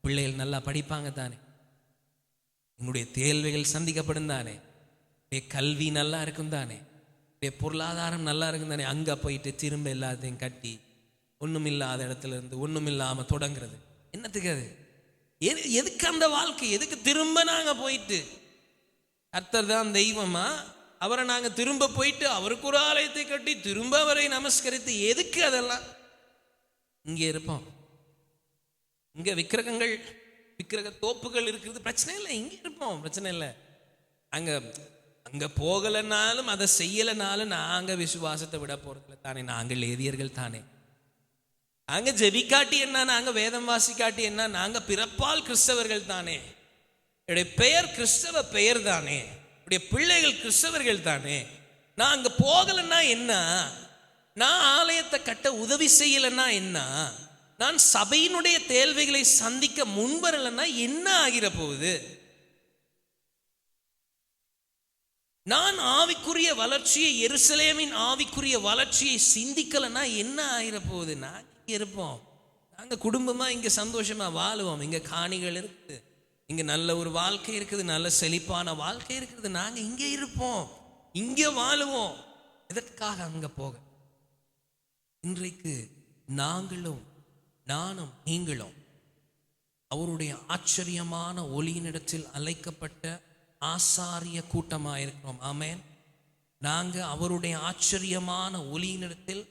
Speaker 2: பிள்ளைகள் நல்லா படிப்பாங்க தானே, எங்களுடைய தேவைகள் சந்திக்கப்படும் தானே, கல்வி நல்லா இருக்கும் தானே, பொருளாதாரம் நல்லா இருக்கும் தானே. அங்க போயிட்டு திரும்ப எல்லாத்தையும் கட்டி ஒண்ணும் இல்லாத இடத்துல இருந்து ஒண்ணும் இல்லாம தொடங்குறது என்னத்துக்கு? அது எதுக்கு அந்த வாழ்க்கை? எதுக்கு திரும்ப நாங்க போயிட்டு கர்த்தர் தான் தெய்வமா, அவரை நாங்க திரும்ப போயிட்டு அவருக்கு ஒரு ஆலயத்தை கட்டி திரும்ப அவரை நமஸ்கரித்து எதுக்கு? அதெல்லாம் இங்கே இருப்போம். இங்க விக்கிரகங்கள், விக்கிரக தோப்புகள் இருக்கிறது பிரச்சனை இல்லை, இங்க இருப்போம் பிரச்சனை இல்லை. அங்க போகலனாலும் அதை செய்யலனாலும் நாங்க விசுவாசத்தை விட போறதுல தானே, நாங்கள் ஏதியர்கள் தானே. நாங்க ஜெபிக்காட்டி என்ன, நாங்க வேதம் வாசிக்காட்டி என்ன, நாங்க பிறப்பால் கிறிஸ்தவர்கள் தானே. என்னுடைய பெயர் கிறிஸ்தவ பெயர் தானே, என்னுடைய பிள்ளைகள் கிறிஸ்தவர்கள் தானே. நான் அங்க போகலன்னா என்ன, நான் ஆலயத்தை கட்ட உதவி செய்யலன்னா என்ன, நான் சபையினுடைய தேவைகளை சந்திக்க முன்வரலன்னா என்ன ஆகிற போகுது? நான் ஆவிக்குரிய வளர்ச்சியை, எருசலேமின் ஆவிக்குரிய வளர்ச்சியை சிந்திக்கலன்னா என்ன ஆகிற போகுது? நாங்க இங்க இருப்போம், நாங்க குடும்பமா இங்க சந்தோஷமா வாழுவோம், இங்க காணிகள் இருக்குது, இங்க நல்ல ஒரு வாழ்க்கை இருக்குது, நல்ல செழிப்பான வாழ்க்கை இருக்குது, நாங்க இங்க இருப்போம், இங்க வாழுவோம். எதற்காக அங்க போக? இன்றைக்கு நாங்களும் நானும் நீங்களும் அவருடைய ஆச்சரியமான ஒளியினிடத்தில் அழைக்கப்பட்ட ஆசாரிய கூட்டமாயிருக்கிறோம். ஆமென். நாங்க அவருடைய ஆச்சரியமான ஒளியினிடத்தில்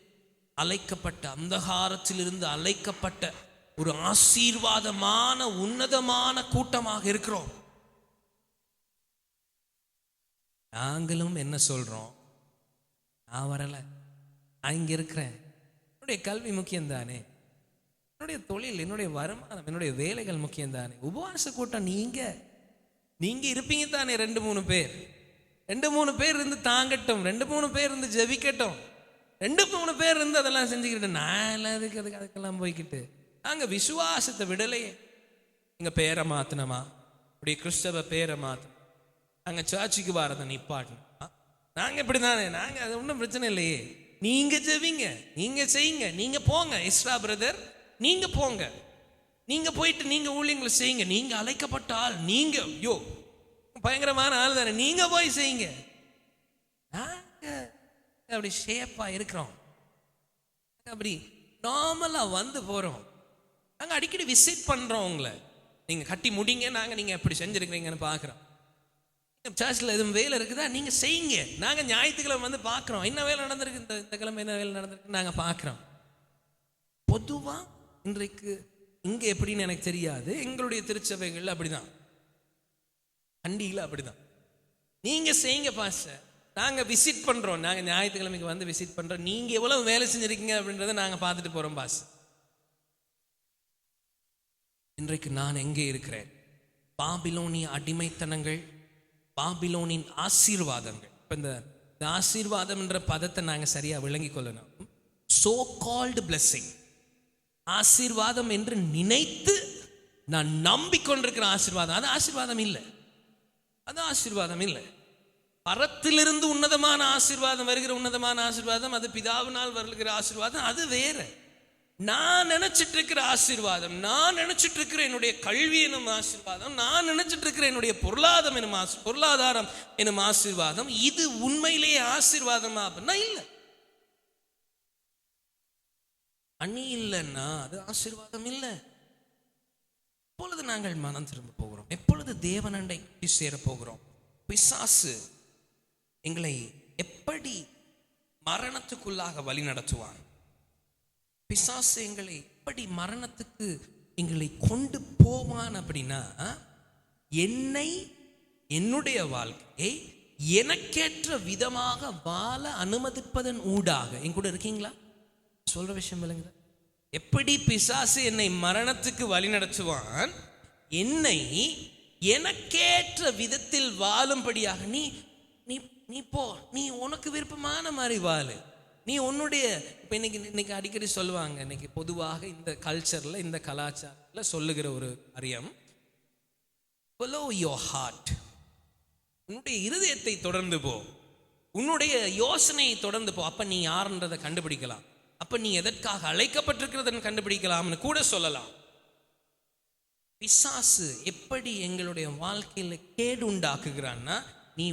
Speaker 2: அழைக்கப்பட்ட, அந்தகாரத்திலிருந்து அழைக்கப்பட்ட ஒரு ஆசீர்வாதமான உன்னதமான கூட்டமாக இருக்கிறோம். நாங்களும் என்ன சொல்றோம்? நான் வரல, நான் இங்க இருக்கிறேன், என்னுடைய கல்வி முக்கியம் தானே, என்னுடைய தொழில், என்னுடைய வருமானம், என்னுடைய வேலைகள் முக்கியம் தானே. உபவாச கூட்டம் நீங்க இருப்பீங்க தானே. 2-3 பேர், 2-3 பேர் இருந்து தாங்கட்டும், 2-3 பேர் இருந்து ஜெபிக்கட்டும், 2-3 பேர் இருந்து அதெல்லாம் செஞ்சுக்கிட்டு நான் எல்லாத்துக்கு அதுக்கெல்லாம் போய்கிட்டு நாங்க விசுவாசத்தை விடலையே. எங்க பேரை மாத்தினமா, அப்படியே கிறிஸ்தவ பேரை மாத்தினோம், நாங்க சர்ச்சுக்கு வரதை நிப்பாட்டணுமா, நாங்க இப்படிதானே, நாங்க அது ஒன்றும் பிரச்சனை இல்லையே. நீங்க ஜெபிங்க, நீங்க செய்யுங்க, நீங்க போங்க. இஸ்ரா பிரதர், நீங்க போங்க, நீங்க போயிட்டு நீங்க ஊழியங்களை செய்யுங்க, நீங்க அழைக்கப்பட்ட ஆள், நீங்க பயங்கரமான ஆள் தானே, நீங்க போய் செய்யுங்க. நாங்க அப்படி ஷேப்பா இருக்கிறோம், அப்படி நார்மலா வந்து போறோம். நாங்க அடிக்கடி விசிட் பண்றோம் உங்களை, நீங்க கட்டி முடிங்க, நாங்க நீங்க எப்படி செஞ்சிருக்கிறீங்கன்னு பாக்குறோம். சர்ச்சில் எதுவும் வேலை இருக்குதா, நீங்க செய்யுங்க. நாங்க ஞாயிற்றுக்கிழமை வந்து பாக்குறோம், என்ன வேலை நடந்திருக்கு, இந்த கிழமை என்ன வேலை நடந்திருக்கு நாங்க பாக்குறோம். பொதுவா இன்றைக்கு இங்க எப்படின்னு எனக்கு தெரியாது, எங்களுடைய திருச்சபைகள் அப்படிதான், கண்டியில அப்படிதான். நீங்க செய்யுங்க பாஸ்டர், நாங்க விசிட் பண்றோம், நாங்க ஞாயிற்றுக்கிழமைக்கு வந்து விசிட் பண்றோம், நீங்க எவ்வளவு வேலை செஞ்சிருக்கீங்க அப்படின்றத நாங்க பார்த்துட்டு போறோம் பாஸ். இன்றைக்கு நான் எங்கே இருக்கிறேன்? பாபிலோனிய அடிமைத்தனங்கள், பாபிலோனின் ஆசீர்வாதங்கள். இப்ப இந்த ஆசீர்வாதம் என்ற பதத்தை நாங்க சரியா விளங்கி கொள்ளணும். சோ கால்டு பிளெஸிங், ஆசீர்வாதம் என்று நினைத்து நான் நம்பிக்கொண்டிருக்கிற ஆசீர்வாதம், அது ஆசீர்வாதம் இல்லை, அது ஆசீர்வாதம் இல்லை. பரத்திலிருந்து உன்னதமான ஆசீர்வாதம் வருகிற உன்னதமான ஆசீர்வாதம், அது பிதாவினால் வருகிற ஆசீர்வாதம், அது வேற. நான் நினைச்சிட்டு இருக்கிற ஆசீர்வாதம், நான் நினைச்சிட்டு இருக்கிற என்னுடைய கல்வி எனும் ஆசீர்வாதம், நான் நினைச்சிட்டு இருக்கிற என்னுடைய பொருளாதாரம் எனும் ஆசீர்வாதம், இது உண்மையிலேயே ஆசீர்வாதமா அப்படின்னா இல்லை. அணி இல்லைன்னா அது ஆசீர்வாதம் இல்லை. எப்பொழுது நாங்கள் மனம் திரும்ப போகிறோம்? எப்பொழுது தேவனண்டை சேர போகிறோம்? பிசாசு எங்களை எப்படி மரணத்துக்குள்ளாக வழி நடத்துவான்? பிசாசு எங்களை எப்படி மரணத்துக்கு எங்களை கொண்டு போவான் அப்படின்னா, என்னுடைய வாழ்க்கையை எனக்கேற்ற விதமாக வாழ அனுமதிப்பதன் ஊடாக. என் கூட இருக்கீங்களா? சொல்ற விஷயம் இல்லைங்களா? எப்படி பிசாசு என்னை மரணத்துக்கு வழி நடத்துவான்? என்னை எனக்கேற்ற விதத்தில் வாழும்படியாக நீ நீ நீ போ, நீ உனக்கு விருப்பமான மாதிரி வாழு, நீ உன்னுடைய இப்போ இன்னைக்கு அடிக்கடி சொல்லுவாங்க, இன்னைக்கு பொதுவாக இந்த கல்ச்சரில் இந்த கலாச்சாரத்தில் சொல்லுகிற ஒரு காரியம், follow your heart. உன்னுடைய இருதயத்தை தொடர்ந்து போ, உன்னுடைய யோசனையை தொடர்ந்து போ. அப்ப நீ யாருன்றதை கண்டுபிடிக்கலாம், அப்ப நீ எதற்காக அழைக்கப்பட்டிருக்கிறத கண்டுபிடிக்கலாம்னு கூட சொல்லலாம். பிசாசு எப்படி எங்களுடைய வாழ்க்கையில கேடு உண்டாக்குகிறான்னா, நீ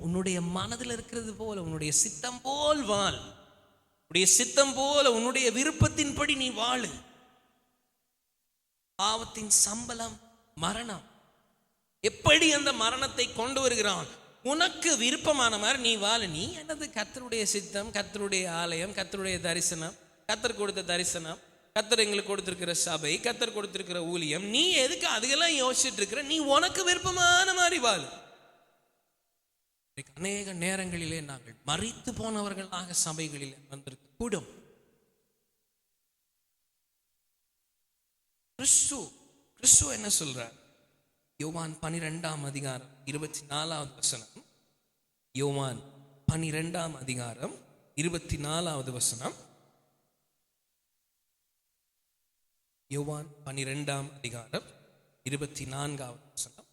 Speaker 2: உன்னுடைய மனதில் இருக்கிறது போல, உன்னுடைய சித்தம் போல் வாழ், உன்னுடைய சித்தம் போல உன்னுடைய விருப்பத்தின்படி நீ வாழு. பாவத்தின் சம்பளம் மரணம். எப்படி அந்த மரணத்தை கொண்டு வருகிறான்? உனக்கு விருப்பமான மாதிரி நீ வாழ. நீ என்னது கர்த்தருடைய சித்தம், கர்த்தருடைய ஆலயம், கர்த்தருடைய தரிசனம், கர்த்தர் கொடுத்த தரிசனம், கர்த்தர் எங்களுக்கு கொடுத்திருக்கிற சபை, கர்த்தர் கொடுத்திருக்கிற ஊழியம், நீ எதுக்கு அதுக்கெல்லாம் யோசிச்சுட்டு இருக்கிற? நீ உனக்கு விருப்பமான மாதிரி வாழு. அநேக நேரங்களிலே நாங்கள் மரித்து போனவர்களாக சபைகளில் வந்திருக்க கூடும். கிறிஸ்து என்ன சொல்றார்? யோவான் 12ஆம் அதிகாரம் 24வது வசனம். யோவான் 12ஆம் அதிகாரம் 24வது வசனம். யோவான் 12ஆம் அதிகாரம் 24வது வசனம்.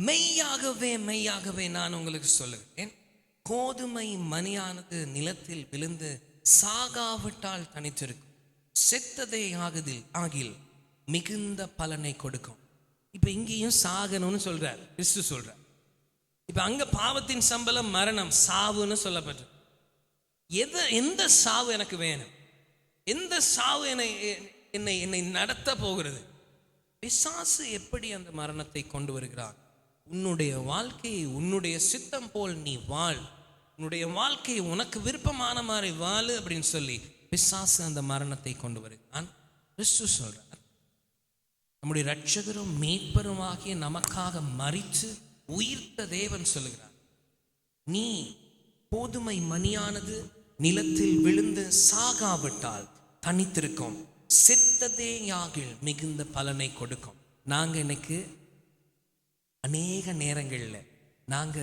Speaker 2: மெய்யாகவே மெய்யாகவே நான் உங்களுக்கு சொல்லுகிறேன், கோதுமை மணியானது நிலத்தில் விழுந்து சாகாவிட்டால் தனித்திருக்கும், செத்ததே ஆகில் மிகுந்த பலனை கொடுக்கும். இப்ப இங்கேயும் சாகணும்னு சொல்றார் கிறிஸ்து சொல்றார். இப்ப அங்க பாவத்தின் சம்பளம் மரணம், சாவுன்னு சொல்லப்பட்டது. எந்த சாவு எனக்கு வேணும்? எந்த சாவு என்னை நடத்த போகிறது? பிசாசு எப்படி அந்த மரணத்தை கொண்டு வருகிறான்? உன்னுடைய வாழ்க்கையை உன்னுடைய சித்தம் போல் நீ வாழ், உன்னுடைய வாழ்க்கையை உனக்கு விருப்பமான மாதிரி வாழு அப்படின்னு சொல்லி பிசாசு அந்த மரணத்தை கொண்டு வருகிறான். கிறிஸ்து சொல்றார், நம்முடைய இரட்சகரும் மீட்பரும் ஆகிய நமக்காக மரித்து உயிர்த்த தேவன் சொல்லுகிறார், நீ கோதுமை மணியானது நிலத்தில் விழுந்து சாகாவிட்டால் தனித்திருக்கும், செத்ததே யாகில் மிகுந்த பலனை கொடுக்கும். நாங்க இன்னைக்கு அநேக நேரங்களில் நாங்க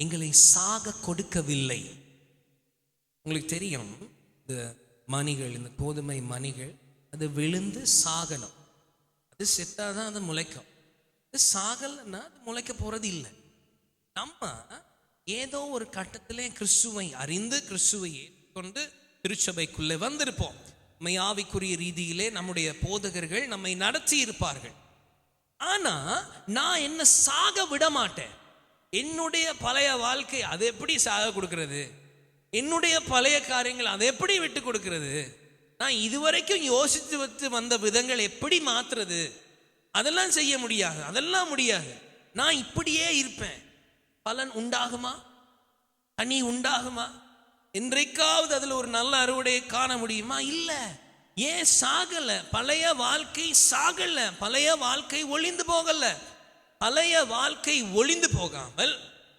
Speaker 2: எங்களை சாக கொடுக்கவில்லை. உங்களுக்கு தெரியும், இந்த மணிகள், இந்த கோதுமை மணிகள், அது விழுந்து சாகணும், அது செத்தாதான் அது முளைக்கும். அது சாகலைன்னா அது முளைக்க போறது இல்லை. நம்ம ஏதோ ஒரு கட்டத்திலே கிறிஸ்துவை அறிந்து கிறிஸ்துவை ஏற்றுக்கொண்டு திருச்சபைக்குள்ளே வந்திருப்போம். ஆவிக்குரிய ரீதியிலே நம்முடைய போதகர்கள் நம்மை நடத்தி இருப்பார்கள். ஆனா நான் என்ன சாக விட மாட்டேன். என்னுடைய பழைய வாழ்க்கை அதை எப்படி சாக கொடுக்கிறது? என்னுடைய பழைய காரியங்கள் அதை எப்படி விட்டு கொடுக்கிறது? நான் இதுவரைக்கும் யோசித்து வச்சு வந்த விதங்கள் எப்படி மாத்துறது? அதெல்லாம் செய்ய முடியாது, அதெல்லாம் முடியாது. நான் இப்படியே இருப்பேன். பலன் உண்டாகுமா? கனி உண்டாகுமா? இன்றைக்காவது அதுல ஒரு நல்ல அறுவடையை காண முடியுமா? இல்ல. ஏன் சாகல? பழைய வாழ்க்கை சாகல, பழைய வாழ்க்கை ஒளிந்து போகல. பழைய வாழ்க்கை ஒளிந்து போகாமல்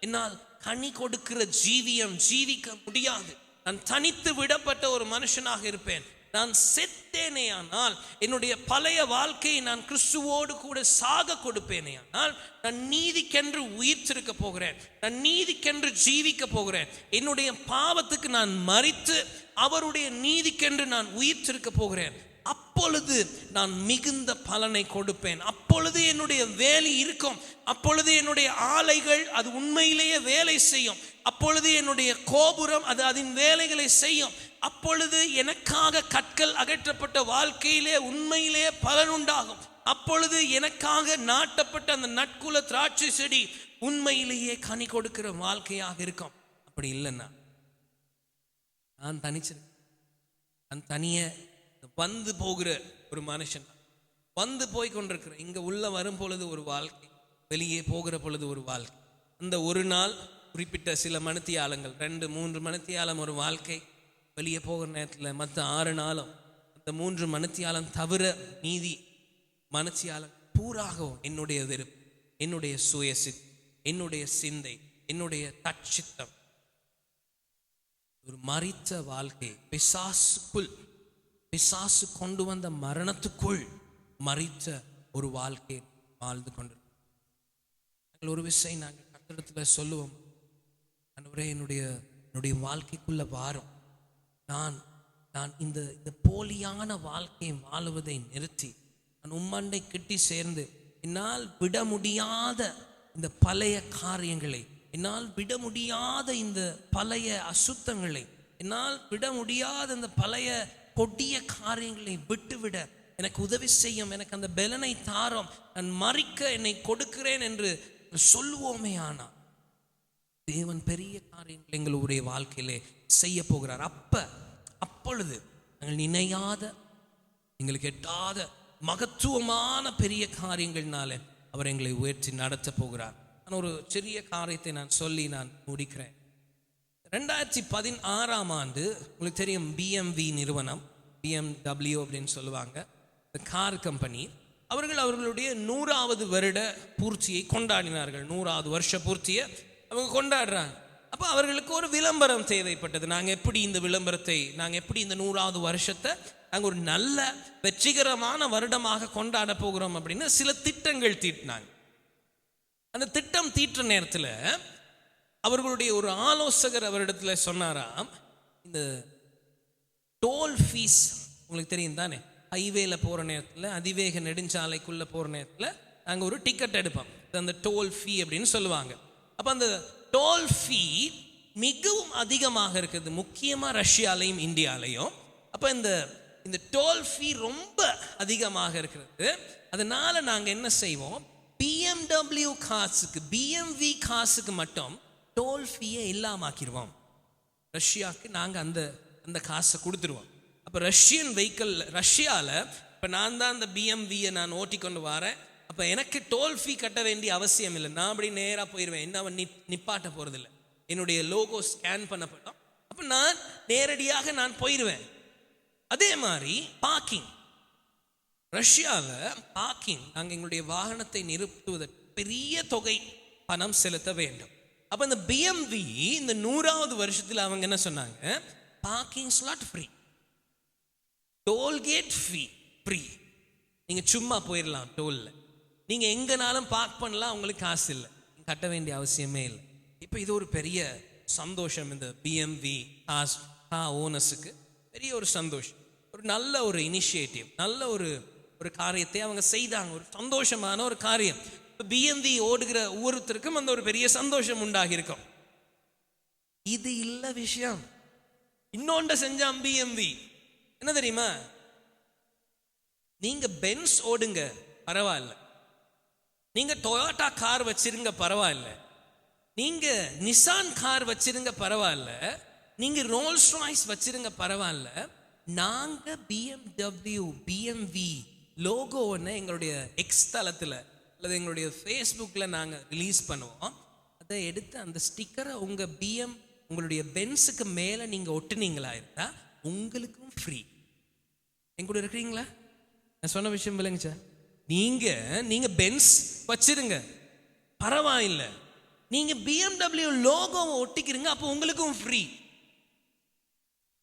Speaker 2: என்னால் கனி கொடுக்கிற ஜீவியம் ஜீவிக்க முடியாது. நான் தனித்து விடப்பட்ட ஒரு மனுஷனாக இருப்பேன். நான் செத்தேனே ஆனால் என்னுடைய பழைய வாழ்க்கையை நான் கிறிஸ்துவோடு கூட சாக கொடுப்பேனே ஆனால் நான் நீதிக்கென்று உயிர்த்திருக்க போகிறேன், நான் நீதிக்கென்று ஜீவிக்க போகிறேன். என்னுடைய பாவத்துக்கு நான் மரித்து அவருடைய நீதிக்கென்று நான் உயிர்த்திருக்க போகிறேன். அப்பொழுது நான் மிகுந்த பலனை கொடுப்பேன். அப்பொழுது என்னுடைய வேலை இருக்கும். அப்பொழுது என்னுடைய ஆலைகள் அது உண்மையிலேயே வேலை செய்யும். அப்பொழுது என்னுடைய கோபுரம் அது அதன் வேலைகளை செய்யும். அப்பொழுது எனக்காக கற்கள் அகற்றப்பட்ட வாழ்க்கையிலே உண்மையிலேயே பலன் உண்டாகும். அப்பொழுது எனக்காக நாட்டப்பட்ட அந்த நற்குல திராட்சை செடி உண்மையிலேயே கனி கொடுக்கிற வாழ்க்கையாக இருக்கும். அப்படி இல்லைன்னா நான் தனிச்சிருக்கேன். நான் தனிய வந்து போகிற ஒரு மனுஷன், வந்து போய் கொண்டிருக்கிறேன். இங்க உள்ள வரும் பொழுது ஒரு வாழ்க்கை, வெளியே போகிற பொழுது ஒரு வாழ்க்கை. அந்த ஒரு நாள் குறிப்பிட்ட சில மணித்தியாலங்கள், 2-3 மணித்தியாலம் ஒரு வாழ்க்கை. வெளியே போகிற நேரத்தில் மற்ற 6 நாளும் அந்த 3 மணித்தியாலம் தவிர மீதி மணித்தியாலம் பூராகவும் என்னுடைய விருப்பம், என்னுடைய சுயசித், என்னுடைய சிந்தை, என்னுடைய தச்சித்தம் ஒரு மரித்த வாழ்க்கை, பிசாசு கொண்டு வந்த மரணத்துக்குள் மரித்த ஒரு வாழ்க்கை வாழ்ந்து கொண்டிருக்கோம். ஒரு விஷயம் நாங்கள் கர்த்தரிடத்துல சொல்லுவோம், ஆண்டவரே என்னுடைய வாழ்க்கைக்குள்ள வாரும், நான் இந்த போலியான வாழ்க்கையை வாழுவதை நிறுத்தி நான் உம்மண்டை கிட்டி சேர்ந்து என்னால் விட முடியாத இந்த பழைய காரியங்களை, என்னால் விட முடியாத இந்த பழைய அசுத்தங்களை, என்னால் விட முடியாத இந்த பழைய கொடிய காரியங்களை விட்டுவிட எனக்கு உதவி செய்யும், எனக்கு அந்த பலனை தாரும், நான் மறிக்க என்னை கொடுக்கிறேன் என்று சொல்லுவோமே. ஆனால் தேவன் பெரிய காரியங்கள் எங்களுடைய வாழ்க்கையிலே செய்ய போகிறார். அப்பொழுது நாங்கள் நினையாத, எங்களுக்கு எட்டாத மகத்துவமான பெரிய காரியங்கள்னால அவர் எங்களை உயர்த்தி நடத்த போகிறார். நான் ஒரு சிறிய காரியத்தை சொல்லி முடிக்கிறேன். 2016 ஆண்டு உங்களுக்கு தெரியும், பிஎம்வி நிறுவனம், BMW அப்படின்னு சொல்லுவாங்க, இந்த கார் கம்பெனி, அவர்களுடைய 100வது வருட பூர்த்தியை கொண்டாடினார்கள். 100வது வருஷ பூர்த்தியை அவங்க கொண்டாடுறாங்க. அப்போ அவர்களுக்கு ஒரு விளம்பரம் தேவைப்பட்டது. நாங்கள் எப்படி இந்த விளம்பரத்தை, நாங்கள் எப்படி இந்த 100வது வருஷத்தை நாங்கள் ஒரு நல்ல வெற்றிகரமான வருடமாக கொண்டாட போகிறோம் அப்படின்னு சில திட்டங்கள் தீட்டினாங்க. அந்த திட்டம் தீட்டுற நேரத்தில் அவர்களுடைய ஒரு ஆலோசகர் அவரிடத்துல சொன்னாராம், இந்த டோல் ஃபீஸ் உங்களுக்கு தெரியும் தானே, ஹைவேல போகிற நேரத்தில், அதிவேக நெடுஞ்சாலைக்குள்ளே போகிற நேரத்தில் நாங்கள் ஒரு டிக்கெட் எடுப்போம், அந்த டோல் ஃபீ அப்படின்னு சொல்லுவாங்க. அப்போ அந்த டோல் ஃபீ மிகவும் அதிகமாக இருக்குது, முக்கியமாக ரஷ்யாலையும் இந்தியாலையும். அப்போ இந்த டோல் ஃபீ ரொம்ப அதிகமாக இருக்கிறது. அதனால நாங்கள் என்ன செய்வோம், BMW காசுக்கு, BMW காசுக்கு மட்டும் டோல் ஃபீயை இல்லாமாக்கிடுவோம். ரஷ்யாவுக்கு நாங்கள் அந்த காசை கொடுத்துருவோம். அப்போ ரஷ்யன் வெஹிக்கிள், ரஷ்யாவில் இப்போ நான் தான் அந்த BMW நான் ஓட்டி கொண்டு வரேன். அப்போ எனக்கு டோல் ஃபீ கட்ட வேண்டிய அவசியம் இல்லை, நான் அப்படி நேராக போயிடுவேன், என்ன அவன் நிப்பாட்ட போகிறதில்லை, என்னுடைய லோகோ ஸ்கேன் பண்ணப்பட்டோம், அப்போ நான் நேரடியாக நான் போயிடுவேன். அதே மாதிரி பார்க்கிங், ரஷ்யாவில் பார்க்கிங், நாங்கள் எங்களுடைய வாகனத்தை நிறுத்துவதற்கு பெரிய தொகை பணம் செலுத்த வேண்டும். அப்போ இந்த BMW இந்த 100வது வருஷத்தில் அவங்க என்ன சொன்னாங்க, parking slot free, tollgate free, நீங்கள் சும்மா போயிடலாம் டோலில், நீங்கள் எங்கேனாலும் பார்க் பண்ணலாம், உங்களுக்கு காசு இல்லை, கட்ட வேண்டிய அவசியமே இல்லை. இப்போ இது ஒரு பெரிய சந்தோஷம், இந்த BMW ஓனர்ஸுக்கு பெரிய ஒரு சந்தோஷம், ஒரு நல்ல ஒரு இனிஷியேட்டிவ், நல்ல ஒரு காரியத்தை அவங்க செய்தாங்க, ஒரு சந்தோஷமான ஒரு காரியம். BMW ஓடுகிற ஒவ்வொருத்தருக்கும் அந்த ஒரு பெரிய சந்தோஷம் உண்டாகி இருக்கும். இது இல்ல விஷயம், இன்னொண்ட செஞ்சான் BMW, என்ன தெரியுமா, நீங்க பென்ஸ் ஓடுங்க பரவாயில்ல, நீங்க டொயோட்டா கார் வச்சிருங்க பரவாயில்ல, நீங்க நிசான் கார் வச்சிருங்க பரவாயில்ல, நீங்க ரோல்ஸ் ராய்ஸ் வச்சிருங்க பரவாயில்ல, நாங்க BMW லோகோன்னு எங்களுடைய எக்ஸ் தளத்தில் அல்லது எங்களுடைய ஃபேஸ்புக்கில் நாங்கள் ரிலீஸ் பண்ணுவோம். அதை எடுத்து அந்த ஸ்டிக்கரை உங்களுடைய பென்ஸுக்கு மேலே நீங்கள் ஒட்டுனீங்களா இருந்தா உங்களுக்கும் ஃப்ரீ. என் கூட இருக்கிறீங்களா? நான் சொன்ன விஷயம் இல்லைங்க. நீங்க பென்ஸ் வச்சிருங்க பரவாயில்லை, நீங்க BMW லோகோவை ஒட்டிக்கிறீங்க, அப்போ உங்களுக்கும் ஃப்ரீ.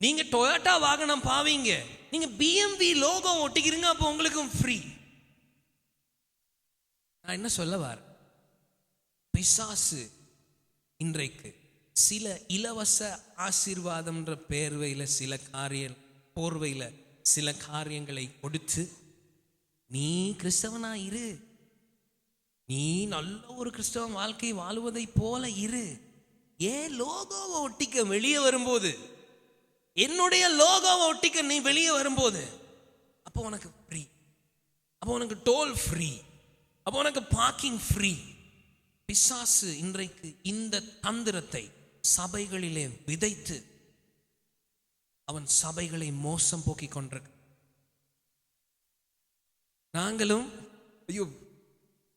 Speaker 2: நீங்க டொயோட்டா வாகனம் பாவீங்க, நீங்க BMW லோகோ ஒட்டிக்கிறீங்க, அப்போ உங்களுக்கும் ஃப்ரீ. நான் என்ன சொல்ல வரேன், பிசாசு இன்றைக்கு சில இலவச ஆசீர்வாதம்ன்ற போர்வையில சில காரியங்களை கொடுத்து, நீ கிறிஸ்தவனா இரு, நீ நல்ல ஒரு கிறிஸ்தவ வாழ்க்கை வாழுவதை போல இரு, ஏன் லோகோவை ஒட்டிக்க வெளியே வரும்போது, என்னுடைய லோகோவை ஒட்டிக்க நீ வெளியே வரும்போது, அப்போ உனக்கு ஃப்ரீ, அப்போ உனக்கு டோல் ஃப்ரீ, அப்போ உனக்கு பார்க்கிங் ஃப்ரீ. பிசாசு இன்றைக்கு இந்த தந்திரத்தை சபைகளிலே விதைத்து அவன் சபைகளை மோசம் போக்கி கொண்டிருக்க. நாங்களும் ஐயோ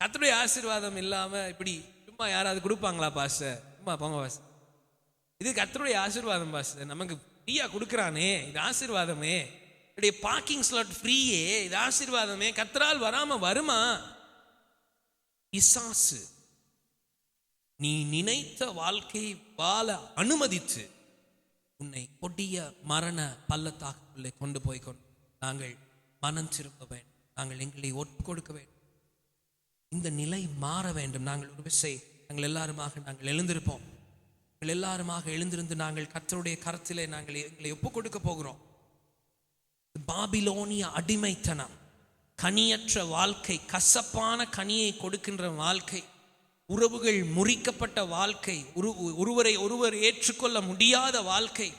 Speaker 2: கர்த்தருடைய ஆசீர்வாதம் இல்லாம இப்படி சும்மா யாராவது கொடுப்பாங்களா பாஸ்டர், சும்மா போங்க பாஸ்டர், இது கர்த்தருடைய ஆசீர்வாதம் பாஸ்டர், நமக்கு ஃப்ரீயா கொடுக்குறானே, இது ஆசீர்வாதமே, இப்படி பார்க்கிங் ஸ்லாட் ஃப்ரீயே, இது ஆசீர்வாதமே, கர்த்தரால் வராம வருமா? பிசாசு நீ நினைத்த வாழ்க்கையை வாழ அனுமதித்து உன்னை கொடிய மரண பள்ளத்தாக்குள்ளே கொண்டு போய் நாங்கள் மனம் திரும்ப வேண்டும். நாங்கள் எங்களை ஒப்பு கொடுக்க வேண்டும். இந்த நிலை மாற வேண்டும். நாங்கள் ஒரு நாங்கள் எல்லாருமாக நாங்கள் எழுந்திருப்போம். நாங்கள் எல்லாருமாக எழுந்திருந்து நாங்கள் கர்த்தருடைய கரத்திலே நாங்கள் எங்களை ஒப்பு கொடுக்க போகிறோம். பாபிலோனிய அடிமைத்தனம், கனியற்ற வாழ்க்கை, கசப்பான கனியை கொடுக்கின்ற வாழ்க்கை, உறவுகள் முறிக்கப்பட்ட வாழ்க்கை, ஒருவரை ஒருவர் ஏற்றுக்கொள்ள முடியாத வாழ்க்கை,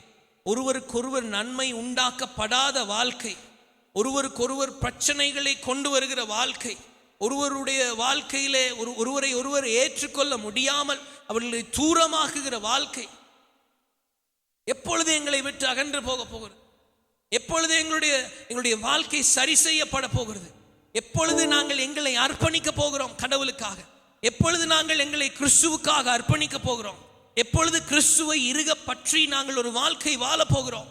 Speaker 2: ஒருவருக்கொருவர் நன்மை உண்டாக்கப்படாத வாழ்க்கை, ஒருவருக்கொருவர் பிரச்சனைகளை கொண்டு வருகிற வாழ்க்கை, ஒருவருடைய வாழ்க்கையிலே ஒருவரை ஒருவர் ஏற்றுக்கொள்ள முடியாமல் அவர்களை தூரமாக்குகிற வாழ்க்கை எப்பொழுது எங்களை விட்டு அகன்று போக போகிறது? எப்பொழுது எங்களுடைய வாழ்க்கை சரி செய்யப்பட போகிறது? எப்பொழுது நாங்கள் எங்களை அர்ப்பணிக்க போகிறோம் கடவுளுக்காக? எப்பொழுது நாங்கள் எங்களை கிறிஸ்துவுக்காக அர்ப்பணிக்க போகிறோம்? எப்பொழுது கிறிஸ்துவை இறுக பற்றி நாங்கள் ஒரு வாழ்க்கை வாழ போகிறோம்?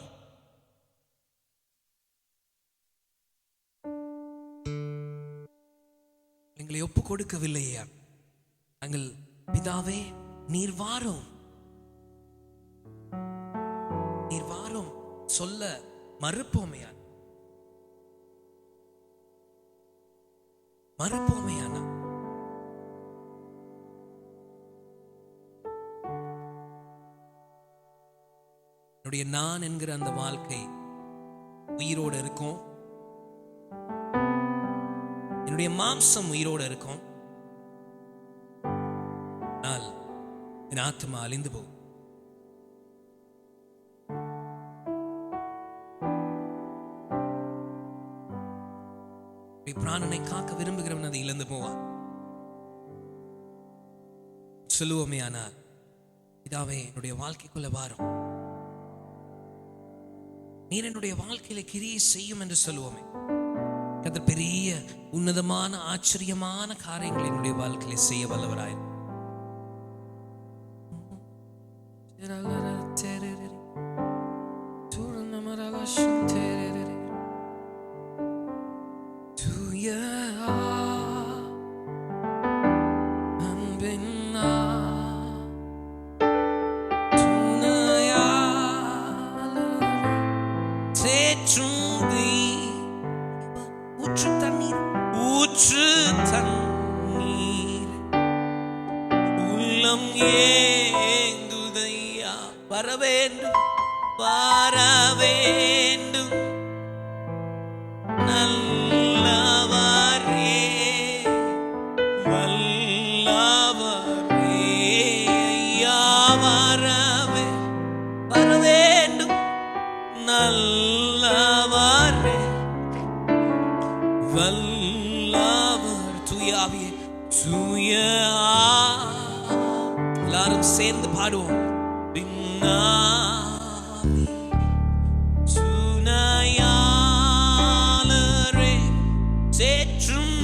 Speaker 2: எங்களை ஒப்பு கொடுக்கவில்லையா? நாங்கள் பிதாவே நீர் வாரும், நீர் வாரும் சொல்ல மறுப்போமையா? மறுப்போமையானா என்னுடைய நான் என்கிற அந்த வாழ்க்கை உயிரோடு இருக்கும். என்னுடைய மாம்சம் உயிரோடு இருக்கும். ஆனால் என் ஆத்மா அழிந்து போகும். பிராணனை காக்க விரும்புகிறவன் அதை இழந்து போவான். சொல்லுவோமே, ஆனால் இதாவே என்னுடைய வாழ்க்கைக்குள்ள வாரும், நீர் என்னுடைய வாழ்க்கையில கிரியை செய்யும் என்று சொல்லுவோமே. அது பெரிய உன்னதமான ஆச்சரியமான காரியங்களை என்னுடைய வாழ்க்கையில செய்ய வல்லவராய். ஊற்று தண்ணீர் உள்ளம் ஏங்குதையா. வர வேண்டும், வர வேண்டும் நல்லவரே, வல்லவரே ஐயா. வரவே வர வேண்டும் நல்லவரே, வல்லவர். தூயாவியே தூய, எல்லாரும் சேர்ந்து பாடுவோம். துணையாளரே தேற்றும்